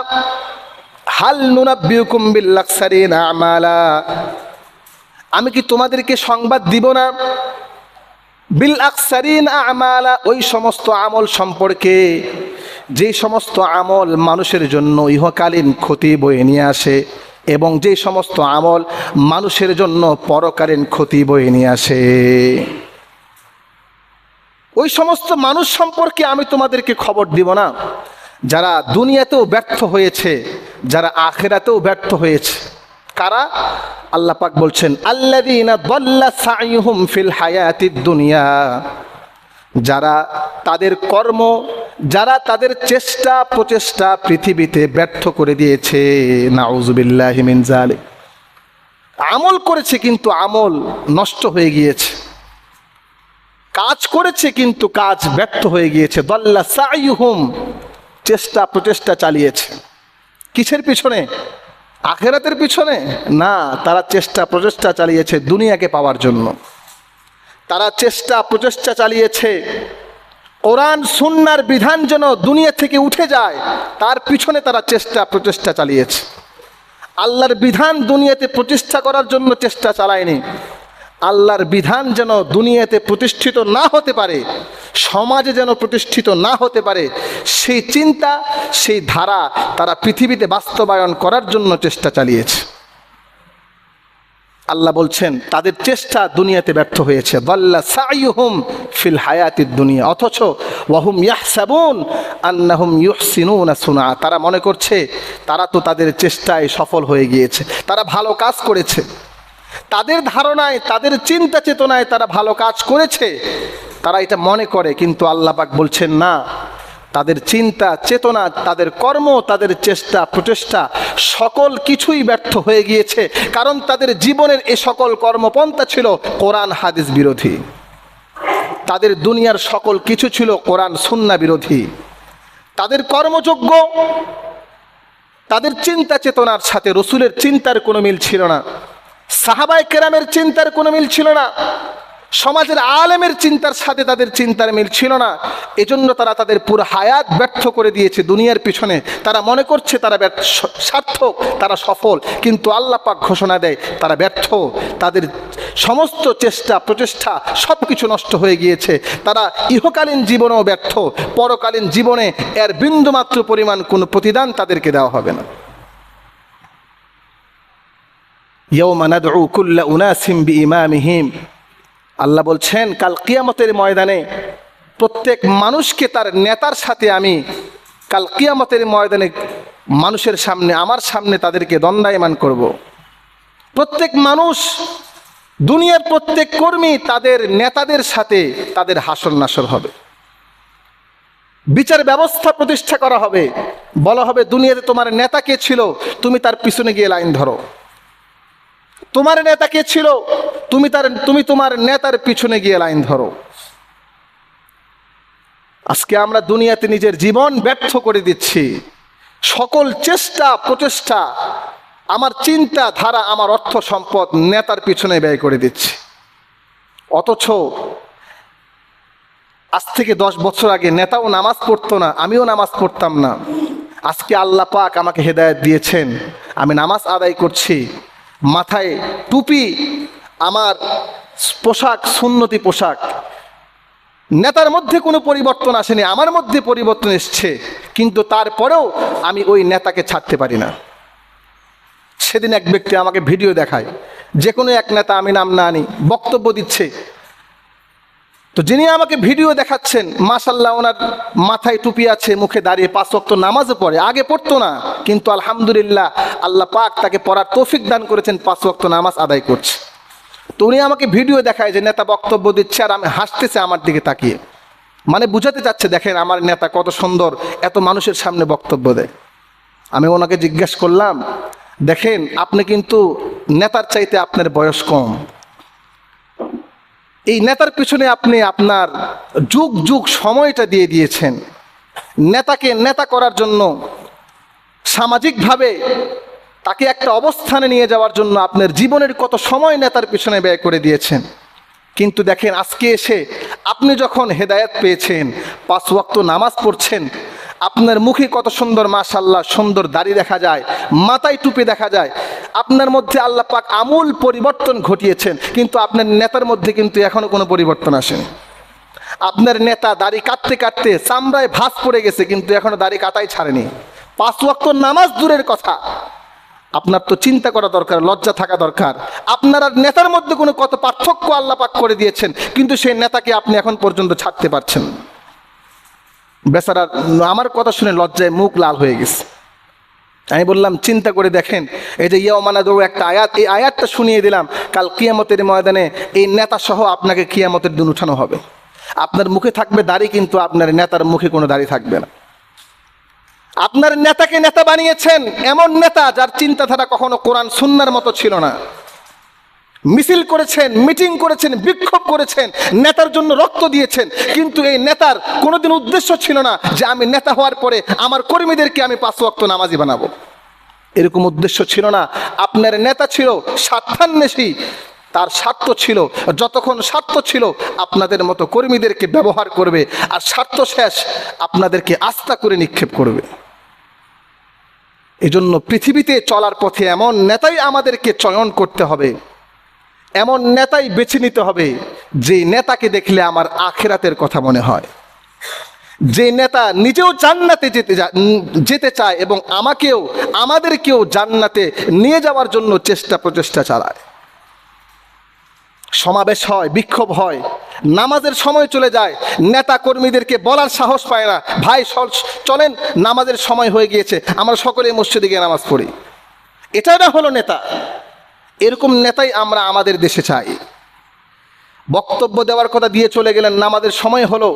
হাল নুনাব্বিউকুম বিল আকসারিন আমালা, আমি কি তোমাদেরকে সংবাদ দিব না বিল আকসারিন আমালা, ওই সমস্ত আমল সম্পর্কে যে সমস্ত আমল মানুষের জন্য ইহকালীন ক্ষতি বয়ে নিয়ে আসে এবং যে সমস্ত আমল মানুষের জন্য পরকালীন ক্ষতি বয়ে নিয়ে আসে। ওই সমস্ত মানুষ সম্পর্কে আমি তোমাদেরকে খবর দিব না যারা দুনিয়াতেও ব্যর্থ হয়েছে, যারা আখিরাতেও ব্যর্থ হয়েছে। কারা? আল্লাহ পাক বলছেন আল্লাযীনা দাল্লা সাইয়ুহুম ফিল হায়াতিদ দুনিয়া, যারা তাদের কর্ম, যারা তাদের চেষ্টা প্রচেষ্টা পৃথিবীতে ব্যর্থ করে দিয়েছে। নাউযুবিল্লাহি মিন যালিক। আমল করেছে কিন্তু আমল নষ্ট হয়ে গিয়েছে, কাজ করেছে কিন্তু কাজ ব্যর্থ হয়ে গিয়েছে। দাল্লা সাইয়ুহুম, চেষ্টা প্রচেষ্টা চালিয়েছে কিসের পিছনে? আখিরাতের পিছনে না, তারা চেষ্টা প্রচেষ্টা চালিয়েছে দুনিয়াকে পাওয়ার জন্য। তারা চেষ্টা প্রচেষ্টা চালিয়েছে কোরআন সুন্নাহর বিধান যেন দুনিয়া থেকে উঠে যায়, তার পিছনে তারা চেষ্টা প্রচেষ্টা চালিয়েছে। আল্লাহর বিধান দুনিয়াতে প্রতিষ্ঠা করার জন্য চেষ্টা চালায়নি। আল্লাহর বিধান যেন দুনিয়াতে প্রতিষ্ঠিত না হতে পারে, সমাজে যেন প্রতিষ্ঠিত না হতে পারে, সেই চিন্তা সেই ধারা তারা পৃথিবীতে বাস্তবায়ন করার জন্য চেষ্টা চালিয়েছে। আল্লাহ বলছেন তাদের চেষ্টা দুনিয়াতে ব্যর্থ হয়েছে। দাল্লা সাইয়ুহুম ফিল হায়াতিদ দুনিয়া, অথচ ওয়া হুম ইয়াহসাবুন আন্নাহুম ইউহসিনুনা সুনআ, তারা মনে করছে তারা তো তাদের চেষ্টায় সফল হয়ে গিয়েছে, তারা ভালো কাজ করেছে। তাদের ধারণায়, তাদের চিন্তা চেতনায় তারা ভালো কাজ করেছে, তারা এটা মনে করে। কিন্তু আল্লাহ পাক বলছেন না, তাদের চিন্তা চেতনা, তাদের কর্ম, তাদের চেষ্টা প্রচেষ্টা সকল কিছুই ব্যর্থ হয়ে গিয়েছে। কারণ তাদের জীবনের এ সকল কর্মপন্থা ছিল কোরআন হাদিস বিরোধী। তাদের দুনিয়ার সকল কিছু ছিল কোরআন সুন্নাহ বিরোধী। তাদের কর্মযোগ্য, তাদের চিন্তা চেতনার সাথে রসুলের চিন্তার কোনো মিল ছিল না, সাহাবায়ে কেরামের চিন্তার কোনো মিল ছিল না, সমাজের আলেমের চিন্তার সাথে তাদের চিন্তার মিল ছিল না। এজন্য তারা তাদের পুরো হায়াত ব্যর্থ করে দিয়েছে দুনিয়ার পিছনে। তারা মনে করছে তারা সার্থক, তারা সফল, কিন্তু আল্লাহ পাক ঘোষণা দেয় তারা ব্যর্থ। তাদের সমস্ত চেষ্টা প্রচেষ্টা সব কিছু নষ্ট হয়ে গিয়েছে। তারা ইহকালীন জীবনেও ব্যর্থ, পরকালীন জীবনে এর বিন্দুমাত্র পরিমাণ কোনো প্রতিদান তাদেরকে দেওয়া হবে না। ইয়াওমা নাদউ কুল্লা উনাসিম বিইমামিহিম, আল্লাহ বলছেন কাল কিয়ামতের ময়দানে প্রত্যেক মানুষকে তার নেতার সাথে আমি কাল কিয়ামতের ময়দানে মানুষের সামনে, আমার সামনে তাদেরকে দণ্ডায়মান করব। প্রত্যেক মানুষ, দুনিয়ার প্রত্যেক কর্মী তাদের নেতাদের সাথে তাদের হাসর নাসর হবে। বিচার ব্যবস্থা প্রতিষ্ঠা করা হবে। বলা হবে দুনিয়াতে তোমার নেতা কে ছিল, তুমি তার পিছনে গিয়ে লাইন ধরো। তোমার নেতা কে ছিল, তুমি তোমার নেতার পিছনে গিয়ে লাইন ধরো। আজকে আমরা দুনিয়াতে নিজের জীবন ব্যর্থ করে দিচ্ছি। সকল চেষ্টা প্রচেষ্টা, আমার চিন্তা ধারা, আমার অর্থ সম্পদ নেতার পিছনে ব্যয় করে দিচ্ছি। অথচ আজ থেকে 10 বছর আগে নেতাও নামাজ পড়তো না, আমিও নামাজ পড়তাম না। আজকে আল্লাহ পাক আমাকে হেদায়েত দিয়েছেন, আমি নামাজ আদায় করছি, মাথায় টুপি, আমার পোশাক সুন্নতি পোশাক। নেতার মধ্যে কোনো পরিবর্তন আসেনি, আমার মধ্যে পরিবর্তন এসছে, কিন্তু তারপরেও আমি ওই নেতাকে ছাড়তে পারি না। সেদিন এক ব্যক্তি আমাকে ভিডিও দেখায়, যে কোনো এক নেতা, আমি নাম না আনি, বক্তব্য দিচ্ছে। তো যিনি আমাকে ভিডিও দেখাচ্ছেন, মাশাআল্লাহ ওনার মাথায় টুপি আছে, মুখে দাঁড়িয়ে 5 ওয়াক্ত নামাজও পড়ে, আগে পড়তো না, কিন্তু আলহামদুলিল্লাহ আল্লাহ পাক তাকে পড়ার তৌফিক দান করেছেন, 5 ওয়াক্ত নামাজ আদায় করছে। তো উনি আমাকে ভিডিও দেখায় যে নেতা বক্তব্য দিচ্ছে আর আমি হাসতেছে আমার দিকে তাকিয়ে, মানে বুঝাতে চাচ্ছে দেখেন আমার নেতা কত সুন্দর এত মানুষের সামনে বক্তব্য দেয়। আমি ওনাকে জিজ্ঞাসা করলাম, দেখেন আপনি কিন্তু নেতার চাইতে আপনার বয়স কম, এই নেতার পিছনে আপনি আপনার যুগ যুগ সময়টা দিয়ে দিয়েছেন, নেতাকে নেতা করার জন্য সামাজিকভাবে তাকে একটা অবস্থানে নিয়ে যাওয়ার জন্য আপনার জীবনের কত সময় নেতার পিছনে ব্যয় করে দিয়েছেন। কিন্তু দেখেন আজকে এসে আপনি যখন হেদায়েত পেয়েছেন, 5 ওয়াক্ত নামাজ পড়ছেন, আপনার মুখে কত সুন্দর মাশাআল্লাহ সুন্দর দাড়ি দেখা যায়, মাথায় টুপি দেখা যায়, আপনার মধ্যে আল্লাহ পাক আমূল পরিবর্তন ঘটিয়েছেন। কিন্তু আপনার নেতার মধ্যে কিন্তু এখনো কোনো পরিবর্তন আসেনি। আপনার নেতা দাড়ি কাটতে কাটতে চামড়ায় ভাঁজ পড়ে গেছে, কিন্তু এখনো দাড়ি কাটাই ছাড়েনি। 5 ওয়াক্ত নামাজ দূরের কথা, আপনার তো চিন্তা করা দরকার, লজ্জা থাকা দরকার। আপনার আর নেতার মধ্যে কোনো কত পার্থক্য আল্লাহ পাক করে দিয়েছেন, কিন্তু সেই নেতাকে আপনি এখন পর্যন্ত ছাড়তে পারছেন। বেচারা আমার কথা শুনে লজ্জায় মুখ লাল হয়ে গেছে। আমি বললাম চিন্তা করে দেখেন, এই যে ইয়াউমানাদু একটা আয়াত, এই আয়াতটা শুনিয়ে দিলাম, কাল কিয়ামতের ময়দানে এই নেতা সহ আপনাকে কিয়ামতের দিন উঠানো হবে। আপনার মুখে থাকবে দাড়ি, কিন্তু আপনার নেতার মুখে কোনো দাড়ি থাকবে না। আপনার নেতাকে নেতা বানিয়েছেন এমন নেতা যার চিন্তাধারা কখনো কোরআন সুন্নাহর মতো ছিল না। মিছিল করেছেন, মিটিং করেছেন, বিক্ষোভ করেছেন, নেতার জন্য রক্ত দিয়েছেন, কিন্তু এই নেতার কোনোদিন উদ্দেশ্য ছিল না যে আমি নেতা হওয়ার পরে আমার কর্মীদেরকে আমি 5 ওয়াক্ত নামাজি বানাবো। এরকম উদ্দেশ্য ছিল না। আপনার নেতা ছিল স্বার্থান্বেষী, তার স্বার্থ ছিল, যতক্ষণ স্বার্থ ছিল আপনাদের মতো কর্মীদেরকে ব্যবহার করবে, আর স্বার্থ শেষ আপনাদেরকে আস্থা করে নিক্ষেপ করবে। এজন্য পৃথিবীতে চলার পথে এমন নেতাই আমাদেরকে চয়ন করতে হবে, এমন নেতাই বেছে নিতে হবে যে নেতাকে দেখলে আমার আখিরাতের কথা মনে হয়, যে নেতা নিজেও জান্নাতে যেতে চায় এবং আমাদেরকেও জান্নাতে নিয়ে যাওয়ার জন্য প্রচেষ্টা চালায়। সমাবেশ হয়, বিক্ষোভ হয়, নামাজের সময় চলে যায়, নেতা কর্মীদেরকে বলার সাহস পায় না, ভাই চলেন নামাজের সময় হয়ে গিয়েছে, আমরা সকলে মসজিদে গিয়ে নামাজ পড়ি। এটা না হলো নেতা। এরকম নেতাই আমরা আমাদের দেশে চাই। বক্তব্য দেওয়ার কথা দিয়ে চলে গেলেন, নামাজের সময় হলো,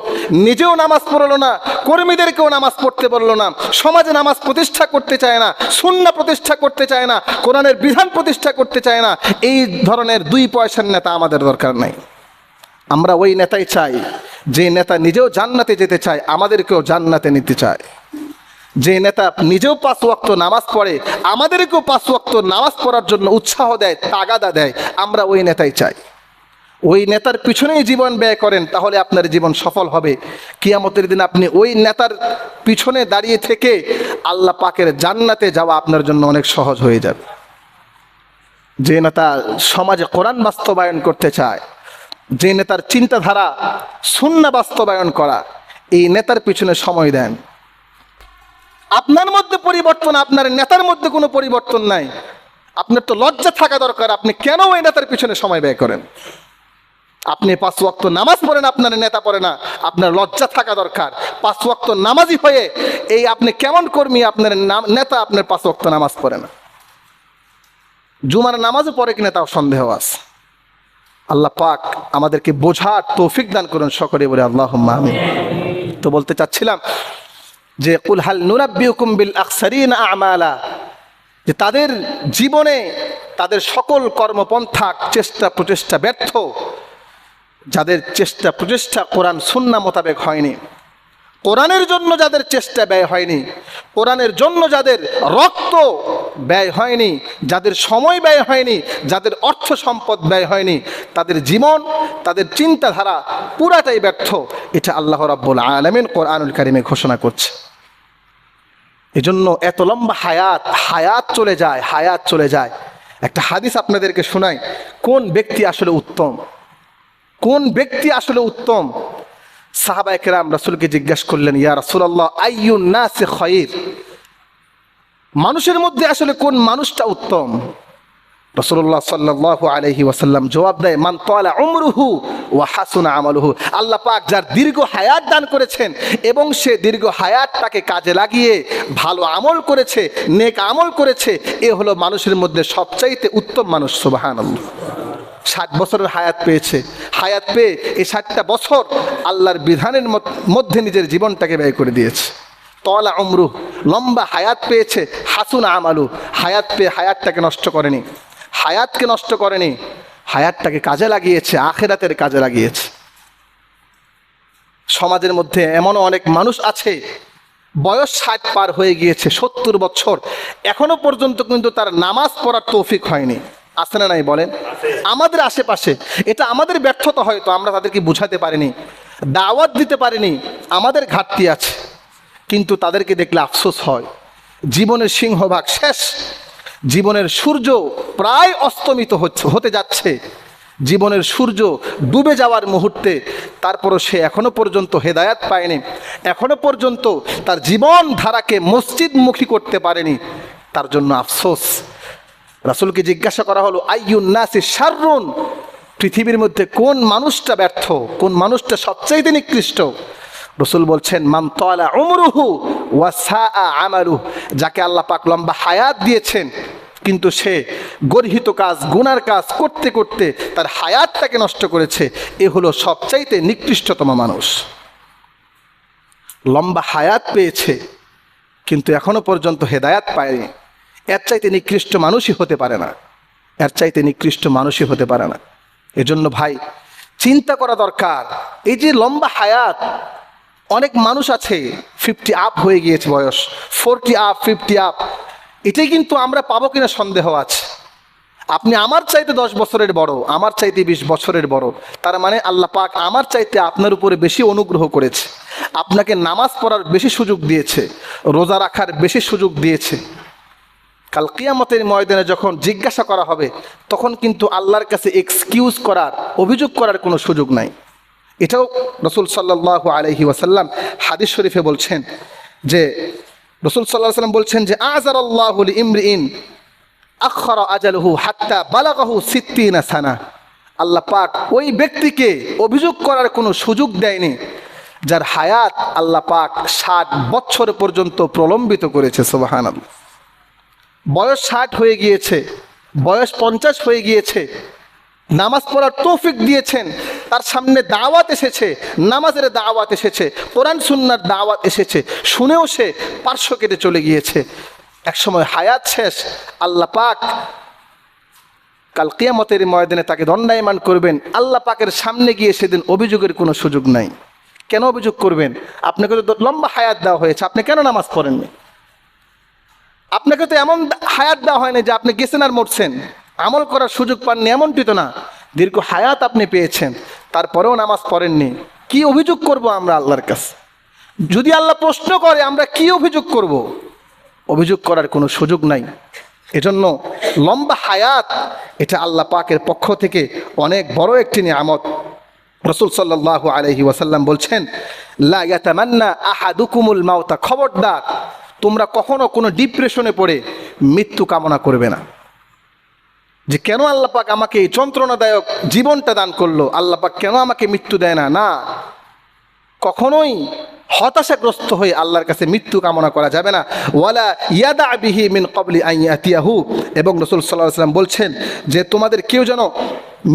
নিজেও নামাজ পড়লো না, কর্মীদেরকেও নামাজ পড়তে বললো না, সমাজে নামাজ প্রতিষ্ঠা করতে চায় না, সুন্নাহ প্রতিষ্ঠা করতে চায় না, কোরআনের বিধান প্রতিষ্ঠা করতে চায় না। এই ধরনের 2 পয়সার নেতা আমাদের দরকার নাই। আমরা ওই নেতাই চাই যে নেতা নিজেও জান্নাতে যেতে চায়, আমাদেরকেও জান্নাতে নিতে চায়। যে নেতা নিজেও 5 ওয়াক্ত নামাজ পড়ে, আমাদেরকেও 5 ওয়াক্ত নামাজ পড়ার জন্য উৎসাহ দেয়, তাগাদা দেয়, আমরা ওই নেতাই চাই। ওই নেতার পিছনেই জীবন ব্যয় করেন, তাহলে আপনার জীবন সফল হবে। কিয়ামতের দিন আপনি ওই নেতার পিছনে দাঁড়িয়ে থেকে আল্লাহ পাকের জান্নাতে যাওয়া আপনার জন্য অনেক সহজ হয়ে যাবে। যে নেতা সমাজে কোরআন বাস্তবায়ন করতে চায়, যে নেতার চিন্তাধারা সুন্নাহ বাস্তবায়ন করা, এই নেতার পিছনে সময় দেন। আপনার মধ্যে পরিবর্তন, আপনার নেতার মধ্যে কোনো পরিবর্তন নাই। আপনার তো লজ্জা থাকা দরকার, আপনি কেন ওই নেতার পিছনে সময় ব্যয় করেন? আপনি 5 ওয়াক্ত নামাজ পড়েন, আপনার নেতা পড়ে না, আপনার লজ্জা থাকা দরকার। 5 ওয়াক্ত নামাজি হয়ে এই আপনি কেমন কর্মী? আপনার নেতা আপনার 5 ওয়াক্ত নামাজ পড়ে না, জুমার নামাজও পড়ে কিনা তাও সন্দেহ আছে। আল্লাহ পাক আমাদেরকে বোঝার তৌফিক দান করুন সকলে বলে আল্লাহুম্মা আমিন। তো বলতে চাচ্ছিলাম যে কুল হাল নুনাব্বিউকুম বিল আখসারিনা আমালা, যে তাদের জীবনে তাদের সকল কর্মপন্থা প্রচেষ্টা ব্যর্থ, যাদের প্রচেষ্টা কোরআন সুন্নাহ মোতাবেক হয়নি, কোরআনের জন্য যাদের চেষ্টা ব্যয় হয়নি, কোরআনের জন্য যাদের রক্ত ব্যয় হয়নি, যাদের সময় ব্যয় হয়নি, যাদের অর্থ সম্পদ ব্যয় হয়নি, তাদের জীবন, তাদের চিন্তাধারা পুরাটাই ব্যর্থ। এটা আল্লাহ রাব্বুল আলামিন কোরআনুল কারীমে ঘোষণা করছে। এজন্য এত লম্বা হায়াত চলে যায়। একটা হাদিস আপনাদেরকে শোনাই, কোন ব্যক্তি আসলে উত্তম। সাহাবায়ে কেরাম রাসূলকে জিজ্ঞাসা করলেন, ইয়া রাসূলুল্লাহ আইয়ুন নাসি খায়র, মানুষের মধ্যে আসলে কোন মানুষটা উত্তম? রাসূলুল্লাহ সাল্লাল্লাহু আলাইহি ওয়াসাল্লাম জবাব দেয়, মান তালা উমরুহু ওয়া হাসুনা আমালুহু, আল্লাহ পাক যার দীর্ঘ হায়াত দান করেছেন এবং সে দীর্ঘ হায়াতটাকে কাজে লাগিয়ে ভালো আমল করেছে, নেক আমল করেছে, এ হলো মানুষের মধ্যে সবচাইতে উত্তম মানুষ। সুবহানাল্লাহ। 60 বছরের হায়াত পেয়ে এই 60টা বছর আল্লাহর বিধানের মধ্যে নিজের জীবনটাকে ব্যয় করে দিয়েছে। তলা উমরুহ, লম্বা হায়াত পেয়েছে, হাসুনা আমালু, হায়াত পেয়ে হায়াতটাকে নষ্ট করেনি, হায়াতটাকে কাজে লাগিয়েছে, আখিরাতের কাজে লাগিয়েছে। সমাজের মধ্যে এমনও অনেক মানুষ আছে বয়স 60 পার হয়ে গিয়েছে, 70 বছর, এখনো পর্যন্ত কিন্তু তার নামাজ পড়ার তৌফিক হয়নি। আছে না নাই বলেন? আমাদের আশেপাশে এটা আমাদের ব্যর্থতা, হয়তো আমরা তাদেরকে বুঝাতে পারিনি, দাওয়াত দিতে পারিনি, আমাদের ঘাটতি আছে। কিন্তু তাদেরকে দেখলে আফসোস হয়, জীবনের সিংহভাগ শেষ, জীবনের সূর্য প্রায় অস্তমিত হতে যাচ্ছে, জীবনের সূর্য ডুবে যাওয়ার মুহূর্তে, তারপরও সে এখনো পর্যন্ত হেদায়াত পায়নি, এখনো পর্যন্ত তার জীবন ধারাকে মসজিদমুখী করতে পারেনি। তার জন্য আফসোস। রাসূলকে জিজ্ঞাসা করা হলো, আইয়ুন নাসি শাররুন, পৃথিবীর মধ্যে কোন মানুষটা ব্যর্থ, কোন মানুষটা সবচাইতে নিকৃষ্ট? রাসূল বলছেন, মান তালা উমরুহু ওয়া সাআ আমালুহু, যাকে আল্লাহ পাক লম্বা হায়াত দিয়েছেন কিন্তু সে গর্হিত কাজ, গুনার কাজ করতে করতে তার হায়াতটাকে নষ্ট করেছে, এ হলো সবচাইতে নিকৃষ্টতম মানুষ। লম্বা হায়াত পেয়েছে কিন্তু এখনো পর্যন্ত হেদায়াত পায়নি, এর চাইতে নিকৃষ্ট মানুষই হতে পারে না, এর চাইতে নিকৃষ্ট মানুষই হতে পারে না। এজন্য ভাই চিন্তা করা দরকার। এই যে লম্বা হায়াত, অনেক মানুষ আছে 50 আপ হয়ে গিয়েছে বয়স, 40 আপ, 50 আপ, এটাই কিন্তু আমরা পাবো কিনা সন্দেহ আছে। আপনি আমার চাইতে 10 বছরের বড়, আমার চাইতে 20 বছরের বড়, তার মানে আল্লাহ পাক আমার চাইতে আপনার উপরে বেশি অনুগ্রহ করেছে, আপনাকে নামাজ পড়ার বেশি সুযোগ দিয়েছে, রোজা রাখার বেশি সুযোগ দিয়েছে। কাল কিয়ামতের ময়দানে যখন জিজ্ঞাসা করা হবে, তখন কিন্তু আল্লাহর কাছে এক্সকিউজ করার, অভিযোগ করার কোনো সুযোগ নাই। এটাও রাসূল সাল্লাল্লাহু আলাইহি ওয়াসাল্লাম হাদিস শরীফে বলছেন যে, রাসূল সাল্লাল্লাহু আলাইহি ওয়াসাল্লাম বলছেন যে, আযারাল্লাহু লিইমরিইন আখরা আজালহু হাত্তা বালাগাহু 60 সানা, আল্লাহ পাক ওই ব্যক্তিকে অভিযোগ করার কোনো সুযোগ দেয়নি যার হায়াত আল্লাহ পাক 60 বছর পর্যন্ত প্রলম্বিত করেছে। সুবহানাল্লাহ। বয়স 60 হয়ে গিয়েছে, বয়স 50 হয়ে গিয়েছে, নামাজ পড়ার তৌফিক দিয়েছেন, তার সামনে দাওয়াত এসেছে, নামাজের দাওয়াত এসেছে, কোরআন সুন্নাহর দাওয়াত এসেছে, শুনেও সে পার্শ্ব কেটে চলে গিয়েছে। একসময় হায়াত শেষ, আল্লাহ পাক কাল কিয়ামতের ময়দানে তাকে দণ্ডায়মান করবেন। আল্লাহ পাকের সামনে গিয়ে সেদিন অভিযোগের কোনো সুযোগ নাই। কেন অভিযোগ করবেন? আপনাকে তো লম্বা হায়াত দেওয়া হয়েছে, আপনি কেন নামাজ পড়েননি? আপনাকে তো এমন হায়াত দেওয়া হয়নি যে আপনি গেছেন আর মরছেন, আমল করার সুযোগ পাননি, এমনটি তো না। দীর্ঘ হায়াত আপনি পেয়েছেন, তারপরেও নামাজ পড়েননি। কি অভিযোগ করব আমরা আল্লাহর কাছে? যদি আল্লাহ প্রশ্ন করে, আমরা কি অভিযোগ করব? অভিযোগ করার কোনো সুযোগ নাই। এজন্য লম্বা হায়াত এটা আল্লাহ পাকের পক্ষ থেকে অনেক বড় একটি নিয়ামত। রাসূল সাল্লাল্লাহু আলাইহি ওয়াসাল্লাম বলছেন, লা ইয়াতামান্না আহাদুকুমুল মাউতা, খবরদার তোমরা কখনো কোনো ডিপ্রেশনে পড়ে মৃত্যু কামনা করবে না, যে কেন আল্লাহ পাক আমাকে এই যন্ত্রণাদায়ক জীবনটা দান করলো, আল্লাহ পাক কেন আমাকে মৃত্যু দেয় না। না, কখনোই হতাশাগ্রস্ত হয়ে আল্লাহর কাছে মৃত্যু কামনা করা যাবে না। ওয়ালা ইয়াদা বিহি মিন ক্বাবলি আন ইয়াতিয়াহু, এবং রাসূল সাল্লাল্লাহু আলাইহি ওয়াসাল্লাম বলছেন যে তোমাদের কেউ যেন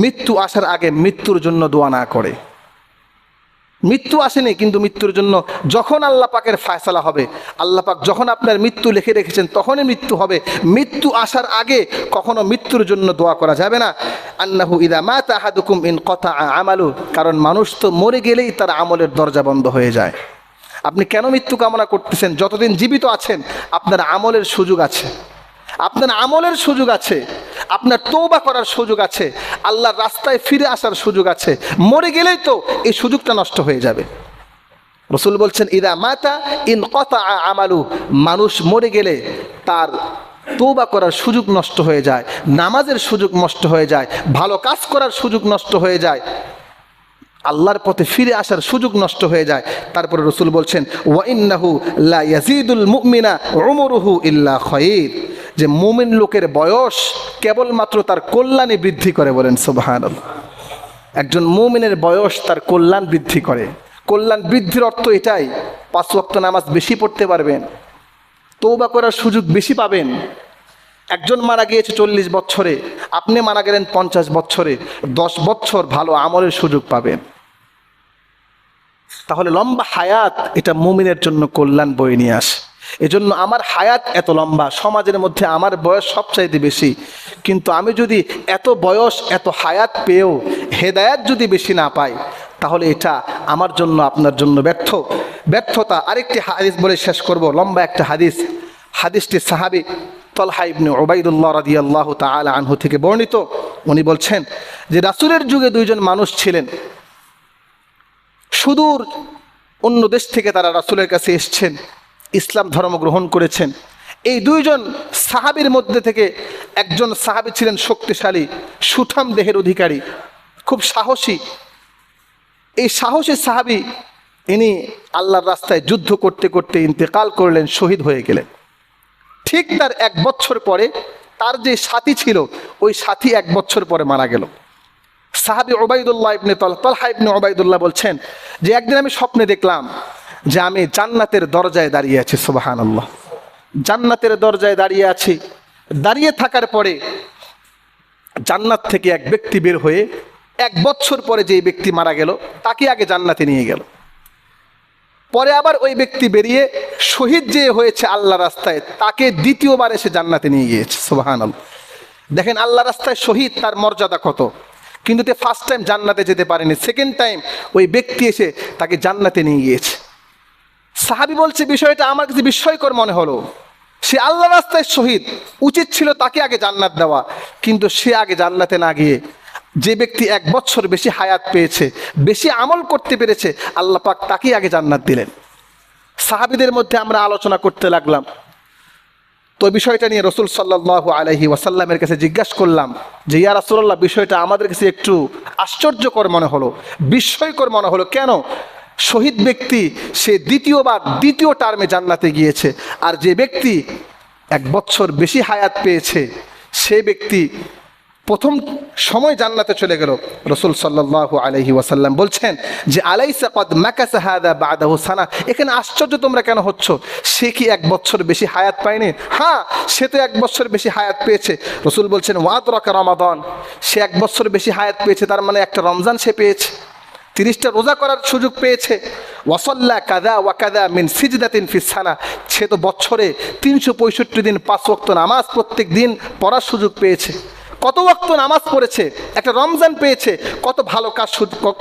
মৃত্যু আসার আগে মৃত্যুর জন্য দোয়া না করে। মৃত্যু আসেনি কিন্তু মৃত্যুর জন্য যখন আল্লাহ পাকের ফায়সালা হবে, আল্লাহ পাক যখন আপনার মৃত্যু লিখে রেখেছেন তখনই মৃত্যু হবে। মৃত্যু আসার আগে কখনো মৃত্যুর জন্য দোয়া করা যাবে না। আন্নাহু ইযা মাতা আহাদুকুম ইনকাতাআ আমালু, কারণ মানুষ তো মরে গেলেই তার আমলের দরজা বন্ধ হয়ে যায়। আপনি কেন মৃত্যু কামনা করতেছেন? যতদিন জীবিত আছেন আপনার আমলের সুযোগ আছে, আপনার আমলের সুযোগ আছে, আপনার তওবা করার সুযোগ আছে, আল্লাহর রাস্তায় ফিরে আসার সুযোগ আছে। মরে গেলেই তো এই সুযোগটা নষ্ট হয়ে যাবে। রাসূল বলছেন, ইদা মাতা ইনকাতাআ আমালু, মানুষ মরে গেলে তার তওবা করার সুযোগ নষ্ট হয়ে যায়, নামাজের সুযোগ নষ্ট হয়ে যায়, ভালো কাজ করার সুযোগ নষ্ট হয়ে যায়, আল্লাহর পথে ফিরে আসার সুযোগ নষ্ট হয়ে যায়। তারপরে রাসূল বলছেন, ওয়া ইন্নাহু লা ইয়াজিদুল মুমিনা উমরুহু ইল্লা খায়র, যে মুমিন লোকের বয়স কেবলমাত্র তার কল্যাণে বৃদ্ধি করে। বলেন সুবহানাল্লাহ। একজন মুমিনের বয়স তার কল্যাণ বৃদ্ধি করে। কল্যাণ বৃদ্ধির অর্থ এটাই, 5 ওয়াক্ত নামাজ বেশি পড়তে পারবেন, তওবা করার সুযোগ বেশি পাবেন। একজন মারা গিয়েছে 40 বছরে, আপনি মারা গেলেন 50 বছরে, 10 বছর ভালো আমলের সুযোগ পাবেন। তাহলে লম্বা হায়াত এটা মুমিনের জন্য কল্যাণ বয়ে নিয়ে আসে। এজন্য আমার হায়াত এত লম্বা, সমাজের মধ্যে আমার বয়স সবচাইতে বেশি, কিন্তু আমি যদি এত বয়স এত হায়াত পেয়েও হেদায়াত যদি বেশি না পাই, তাহলে এটা আমার জন্য আপনার জন্য ব্যর্থ। ব্যর্থতা। আরেকটি হাদিস বলে শেষ করব, লম্বা একটা হাদিস। হাদিসটি সাহাবী তলহা ইবনে উবাইদুল্লাহ রাদিয়াল্লাহু তাআলা আনহু থেকে বর্ণিত। উনি বলছেন যে রাসূলের যুগে দুইজন মানুষ ছিলেন, সুদূর অন্য দেশ থেকে তারা রাসূলের কাছে এসেছেন, ইসলাম ধর্ম গ্রহণ করেছেন। এই দুইজন সাহাবীর মধ্যে থেকে একজন সাহাবী ছিলেন শক্তিশালী, সুঠাম দেহের অধিকারী, খুব সাহসী। এই সাহসী সাহাবী ইনি আল্লাহর রাস্তায় যুদ্ধ করতে করতে ইন্তেকাল করলেন, শহীদ হয়ে গেলেন। ঠিক তার 1 বছর পরে তার যে সাথী ছিল, ওই সাথী 1 বছর পরে মারা গেল। সাহাবী উবাইদুল্লাহ ইবনে তলহা ইবনে উবাইদুল্লাহ বলছেন যে একদিন আমি স্বপ্নে দেখলাম যে আমি জান্নাতের দরজায় দাঁড়িয়ে আছি। সুবহানাল্লাহ, জান্নাতের দরজায় দাঁড়িয়ে আছি। দাঁড়িয়ে থাকার পরে জান্নাত থেকে এক ব্যক্তি বের হয়ে 1 বছর পরে যেই ব্যক্তি মারা গেল তাকে আগে জান্নাতে নিয়ে গেল। পরে আবার ওই ব্যক্তি বেরিয়ে শহীদ যে হয়েছে আল্লাহ রাস্তায়, তাকে দ্বিতীয়বার এসে জান্নাতে নিয়ে গিয়েছে। সুবহানাল্লাহ, দেখেন আল্লাহ রাস্তায় শহীদ, তার মর্যাদা কত। কিন্তু তে ফার্স্ট টাইম জান্নাতে যেতে পারেনি, সেকেন্ড টাইম ওই ব্যক্তি এসে তাকে জান্নাতে নিয়ে গিয়েছে। সাহাবী বলছে বিষয়টা আমার কাছে বিস্ময়কর মনে হলো। সে আল্লাহ রাস্তায় শহীদ, উচিত ছিল তাকে আগে জান্নাত দেওয়া, কিন্তু সে আগে জান্নাতে না গিয়ে যে ব্যক্তি 1 বছর বেশি হায়াত পেয়েছে, বেশি আমল করতে পেরেছে, আল্লাহ পাক তাকে আগে জান্নাত দিলেন। সাহাবীদের মধ্যে আমরা আলোচনা করতে লাগলাম। তো বিষয়টা নিয়ে রাসূল সাল্লাল্লাহু আলাইহি ওয়াসাল্লামের কাছে জিজ্ঞাসা করলাম যে ইয়া রাসূলুল্লাহ, বিষয়টা আমাদের কাছে একটু আশ্চর্যকর মনে হলো, বিস্ময়কর মনে হলো। কেন? শহীদ ব্যক্তি সে দ্বিতীয় টার্মে জান্নাতে গিয়েছে, আর যে ব্যক্তি 1 বছর বেশি হায়াত পেয়েছে সে ব্যক্তি প্রথম সময় জান্নাতে চলে গেল। রাসূল সাল্লাল্লাহু আলাইহি ওয়াসাল্লাম বলছেন যে আলাইসা ক্বাদ মাকাসা হাদা বাদাহু সানা, এখানে আশ্চর্য তোমরা কেন হচ্ছ? সে কি 1 বছর বেশি হায়াত পায়নি? হ্যাঁ, সে তো 1 বছর বেশি হায়াত পেয়েছে। রাসূল বলছেন ওয়াদরাকা রমাদান, সে 1 বছর বেশি হায়াত পেয়েছে, তার মানে একটা রমজান সে পেয়েছে, 30টা রোজা করার সুযোগ পেয়েছে। ওয়াসাল্লা কাদা ওয়া কাদা মিন সিজদাতিন ফিস সানা, সে তো বছরে 365 দিন 5 ওয়াক্ত নামাজ প্রত্যেক দিন পড়ার সুযোগ পেয়েছে। কত ওয়াক্ত নামাজ পড়েছে, একটা রমজান পেয়েছে, কত ভালো কাজ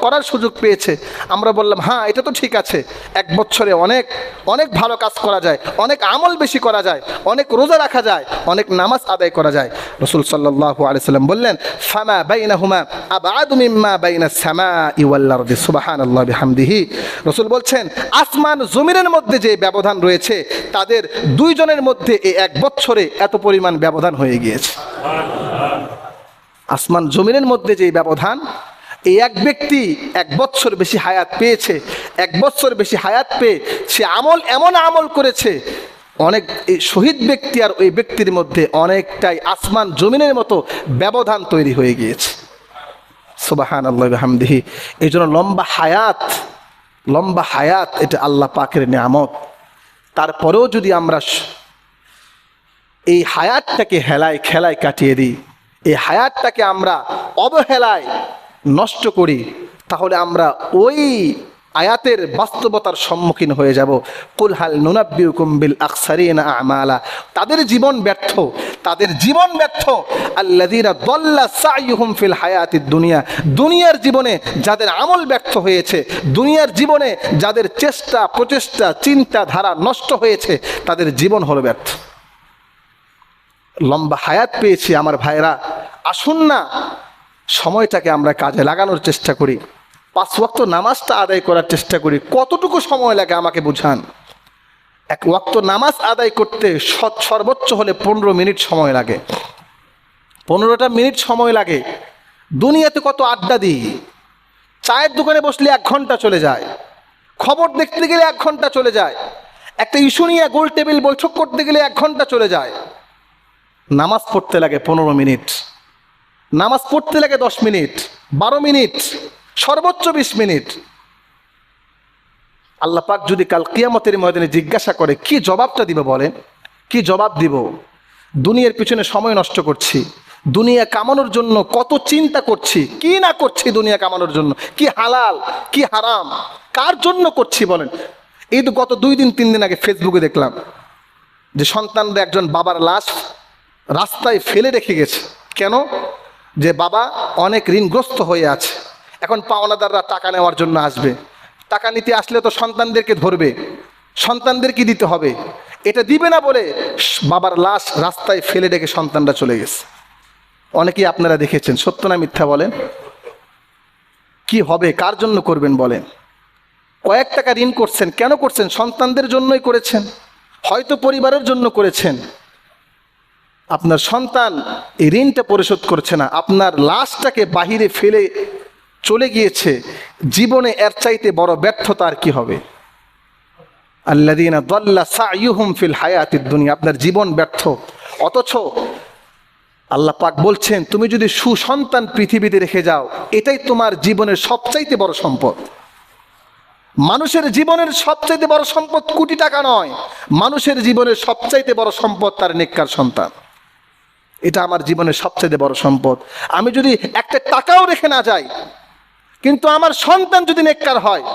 করার সুযোগ পেয়েছে। আমরা বললাম হ্যাঁ, এটা তো ঠিক আছে, 1 বছরে অনেক অনেক ভালো কাজ করা যায়, অনেক আমল বেশি করা যায়, অনেক রোজা রাখা যায়, অনেক নামাজ আদায় করা যায়। রাসূল সাল্লাল্লাহু আলাইহি সাল্লাম বললেন ফামা বাইনাহুমা আবআদু মিম্মা বাইনাস সামাই ওয়াল আরদি সুবহানাল্লাহি বিহামদিহি। রাসূল বলছেন আসমান জমিনের মধ্যে যে ব্যবধান রয়েছে, তাদের দুইজনের মধ্যে এই 1 বছরে এত পরিমাণ ব্যবধান হয়ে গিয়েছে। আসমান জমিনের মধ্যে যে ব্যবধান, এই এক ব্যক্তি 1 বছর বেশি হায়াত পেয়েছে, 1 বছর বেশি হায়াত পেয়ে সে এমন আমল করেছে, অনেক এই শহীদ ব্যক্তি আর ওই ব্যক্তির মধ্যে অনেকটাই আসমান জমিনের মতো ব্যবধান তৈরি হয়ে গিয়েছে। সুবহানাল্লাহি ওয়া বিহামদিহি। এই জন্য লম্বা হায়াত এটা আল্লাহ পাকের নিয়ামত। তারপরেও যদি আমরা এই হায়াতটাকে হেলায় খেলায় কাটিয়ে দিই, এই হায়াতটাকে আমরা অবহেলায় নষ্ট করি, তাহলে আমরা ওই আয়াতের বাস্তবতার সম্মুখীন হয়ে যাব। কুল হাল নুনাব্বিউকুম বিল আকসারিনা আমালা, তাদের জীবন ব্যর্থ আল্লাযীনা দাল্লা সাইয়ুহুম ফিল হায়াতিদ দুনিয়া, দুনিয়ার জীবনে যাদের আমল ব্যর্থ হয়েছে, দুনিয়ার জীবনে যাদের প্রচেষ্টা চিন্তাধারা নষ্ট হয়েছে, তাদের জীবন হলো ব্যর্থ। লম্বা হায়াত পেয়েছি আমার ভাইরা, আসুন না সময়টাকে আমরা কাজে লাগানোর চেষ্টা করি, 5 ওয়াক্ত নামাজটা আদায় করার চেষ্টা করি। কতটুকু সময় লাগে আমাকে বুঝান। 1 ওয়াক্ত নামাজ আদায় করতে সর্বোচ্চ হলে 15 মিনিট সময় লাগে, 15টা মিনিট সময় লাগে। দুনিয়াতে কত আড্ডা দিই, চায়ের দোকানে বসলে 1 ঘন্টা চলে যায়, খবর দেখতে গেলে 1 ঘন্টা চলে যায়, একটা ইস্যু নিয়ে গোল টেবিল বৈঠক করতে গেলে 1 ঘন্টা চলে যায়। নামাজ পড়তে লাগে 15 মিনিট, নামাজ পড়তে লাগে 10 মিনিট, 12 মিনিট, সর্বোচ্চ 20 মিনিট। আল্লাহ পাক যদি কাল কিয়ামতের ময়দানে জিজ্ঞাসা করে, কি জবাবটা দিব বলেন? কি জবাব দিব? দুনিয়ার পিছনে সময় নষ্ট করছি, দুনিয়া কামানোর জন্য কত চিন্তা করছি, কি না করছি দুনিয়া কামানোর জন্য, কি হালাল কি হারাম কার জন্য করছি বলেন? এই তো গত 2 দিন 3 দিন আগে ফেসবুকে দেখলাম যে সন্তানরা একজন বাবার লাশ রাস্তায় ফেলে রেখে গেছে। কেন? যে বাবা অনেক ঋণগ্রস্ত হয়ে আছে, এখন পাওনাদাররা টাকা নেওয়ার জন্য আসবে, টাকা নিতে আসলে তো সন্তানদেরকে ধরবে, সন্তানদেরকে দিতে হবে, এটা দিবে না বলে বাবার লাশ রাস্তায় ফেলে রেখে সন্তানরা চলে গেছে। অনেকেই আপনারা দেখেছেন, সত্য না মিথ্যা বলেন? কি হবে, কার জন্য করবেন বলেন? কয়েক টাকা ঋণ করছেন, কেন করছেন? সন্তানদের জন্যই করেছেন, হয়তো পরিবারের জন্য করেছেন। আপনার সন্তান এই ঋণটা পরিশোধ করছে না, আপনার লাশটাকে বাহিরে ফেলে চলে গিয়েছে। জীবনে এর চাইতে বড় ব্যর্থতা আর কি হবে? আল্লাযীনা দাল্লা সাইয়ুহুম ফিল হায়াতিদ দুনিয়া, আপনার জীবন ব্যর্থ। অথচ আল্লাহ পাক বলছেন, তুমি যদি সুসন্তান পৃথিবীতে রেখে যাও, এটাই তোমার জীবনের সবচাইতে বড় সম্পদ। মানুষের জীবনের সবচাইতে বড় সম্পদ কোটি টাকা নয়, মানুষের জীবনের সবচাইতে বড় সম্পদ তার নেককার সন্তান। এটা আমার জীবনের সবচাইতে বড় সম্পদ। আমি যদি একটা টাকাও রেখে না যাই, কিন্তু আমার সন্তান যদি নেককার হয়,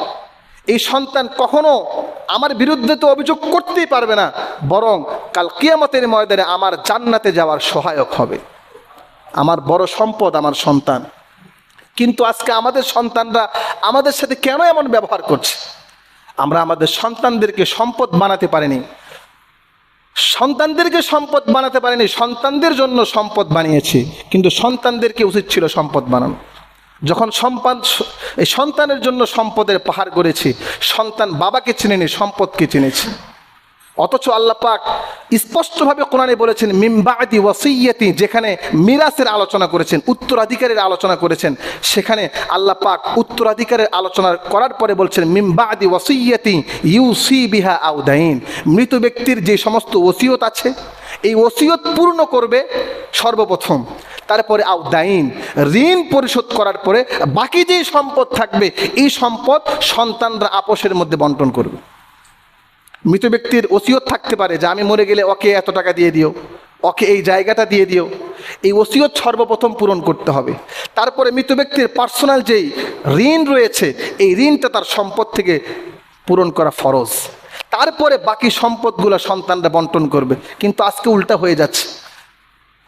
এই সন্তান কখনো আমার বিরুদ্ধে তো অভিযোগ করতেই পারবে না, বরং কাল কিয়ামতের ময়দানে আমার জান্নাতে যাওয়ার সহায়ক হবে। আমার বড় সম্পদ আমার সন্তান। কিন্তু আজকে আমাদের সন্তানরা আমাদের সাথে কেন এমন ব্যবহার করছে? আমরা আমাদের সন্তানদেরকে সম্পদ বানাতে পারিনি, সন্তানদেরকে সম্পদ বানাতে পারিনি, সন্তানদের জন্য সম্পদ বানিয়েছি, কিন্তু সন্তানদেরকে উচিত ছিল সম্পদ বানানো। যখন এই সন্তানের জন্য সম্পদের পাহাড় গড়েছি, সন্তান বাবাকে চিনেনি, সম্পদকে চিনেছি। অথচ আল্লাহ পাক স্পষ্টভাবে কোরআনে বলেছেন মিন বাদি ওয়াসিয়্যাতি, যেখানে মিরাসের আলোচনা করেছেন, উত্তরাধিকারের আলোচনা করেছেন, সেখানে আল্লাহ পাক উত্তরাধিকারের আলোচনা করার পরে বলছেন মিন বাদি ওয়াসিয়্যাতি ইউসি বিহা আও দাইন, মৃত ব্যক্তির যে সমস্ত ওসিয়ত আছে, এই ওসিয়ত পূর্ণ করবে সর্বপ্রথম, তারপরে আও দাইন, ঋণ পরিশোধ করার পরে বাকি যে সম্পদ থাকবে, এই সম্পদ সন্তানরা আপোষের মধ্যে বন্টন করবে। মৃত ব্যক্তির ওসিয়ত থাকতে পারে যে আমি মরে গেলে ওকে এত টাকা দিয়ে দিও, ওকে এই জায়গাটা দিয়ে দিও। এই ওসিয়ত সর্বপ্রথম পূরণ করতে হবে। তারপরে মৃত ব্যক্তির পার্সোনাল যেই ঋণ রয়েছে, এই ঋণটা তার সম্পদ থেকে পূরণ করা ফরজ। তারপরে বাকি সম্পদগুলো সন্তানরা বন্টন করবে। কিন্তু আজকে উল্টা হয়ে যাচ্ছে,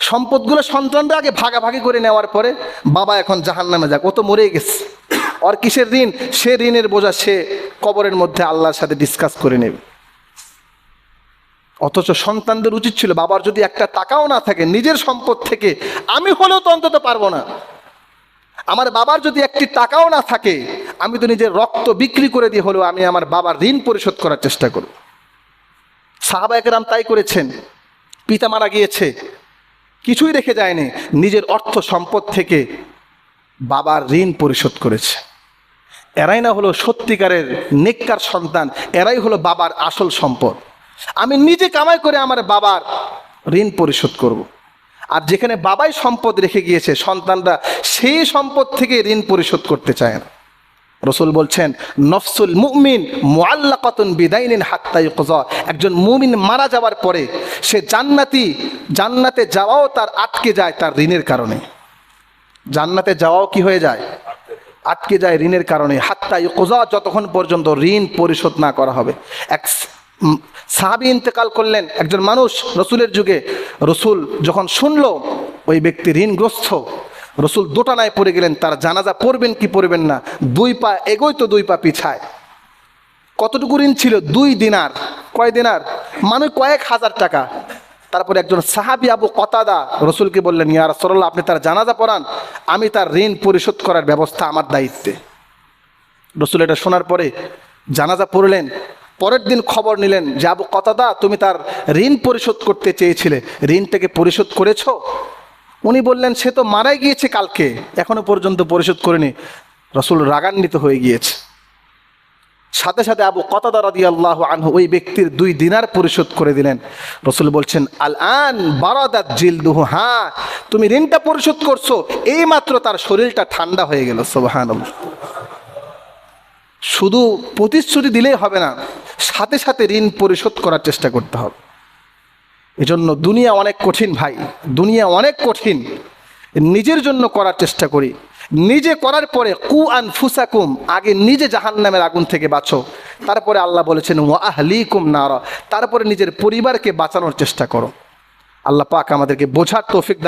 সম্পদগুলো সন্তানরা আগে ভাগাভাগি করে নেওয়ার পরে বাবা এখন জাহান্নামে যাক, ও তো মরেই গেছে, ওর কিসের ঋণ? সে ঋণের বোঝা সে কবরের মধ্যে আল্লাহর সাথে ডিসকাস করে নেবে। অথচ সন্তানদের উচিত ছিল, বাবার যদি একটা টাকাও না থাকে, নিজের সম্পদ থেকে আমি হলেও তো অন্তত পারবো না, আমার বাবার যদি একটি টাকাও না থাকে, আমি তো নিজের রক্ত বিক্রি করে দিয়ে হলেও আমি আমার বাবার ঋণ পরিশোধ করার চেষ্টা করব। সাহাবায়ে কেরাম তাই করেছেন। পিতা মারা গিয়েছে, কিছুই রেখে যায়নি, নিজের অর্থ সম্পদ থেকে বাবার ঋণ পরিশোধ করেছে। এরাই না হলো সত্যিকারের নেককার সন্তান, এরাই হলো বাবার আসল সম্পদ। আমি নিজে কামাই করে আমার বাবার ঋণ পরিশোধ করব। আর যেখানে বাবাই সম্পদ রেখে গিয়েছে, সন্তানরা সেই সম্পদ থেকে ঋণ পরিশোধ করতে চায় না। রাসূল বলছেন নফসুল মুমিন মুআল্লাকাতুন বিদাইনিন হাত্তা ইউকযা, একজন মুমিন মারা যাওয়ার পরে সে জান্নাতে যাওয়াও তার আটকে যায় তার ঋণের কারণে। জান্নাতে যাওয়াও কি হয়ে যায়? আটকে যায় ঋণের কারণে। হাত্তা ইউকযা, যতক্ষণ পর্যন্ত ঋণ পরিশোধ না করা হবে। এক সাহাবী ইন্তেকাল করলেন, একজন মানুষ রসুলের যুগে। রসুল যখন শুনলো ওই ব্যক্তি ঋণগ্রস্ত, রসুল দোটানায় পড়ে গেলেন, তার জানাজা পড়বেন কি পড়বেন না। 2 পা এগোয় তো 2 পা পিছায়। কতটুকু ঋণ ছিল? 2 দিনার। কয় দিনার? মানে কয়েক হাজার টাকা। তারপরে একজন সাহাবী আবু কতাদা রসুলকে বললেন, ইয়া রাসূলুল্লাহ, আপনি তার জানাজা পড়ান, আমি তার ঋণ পরিশোধ করার ব্যবস্থা আমার দায়িত্বে। রসুল এটা শোনার পরে জানাজা পড়লেন। পরের দিন খবর নিলেন যে আবু কতাদা, তুমি তার ঋণ পরিশোধ করতে চেয়েছিলে, ঋণটাকে পরিশোধ করেছো? উনি বললেন, সে তো মারাই গিয়েছে কালকে, এখনো পর্যন্ত পরিশোধ করেনি। রসুল রাগান্বিত হয়ে গিয়েছে। সাথে সাথে আবু কতাদা রাদিয়াল্লাহু আনহু ওই ব্যক্তির 2 দিনার পরিশোধ করে দিলেন। রসুল বলছেন আল আন বারাদাত জিলদুহু, হ্যাঁ তুমি ঋণটা পরিশোধ করছো, এই মাত্র তার শরীরটা ঠান্ডা হয়ে গেল। সুবহানাল্লাহ। শুধু প্রতিশ্রুতি দিলেই হবে না, সাথে সাথে ঋণ পরিশোধ করার চেষ্টা করতে হবে। এজন্য দুনিয়া অনেক কঠিন ভাই, দুনিয়া অনেক কঠিন। নিজের জন্য করার চেষ্টা করি, নিজে করার পরে কু আনফুসাকুম, আগে নিজে জাহান্নামের আগুন থেকে বাঁচো। তারপরে আল্লাহ বলেছেন ওয়া আহলিকুম নারা, তারপরে নিজের পরিবারকে বাঁচানোর চেষ্টা করো। আল্লাহ পাক আমাদেরকে বোঝার তৌফিক দান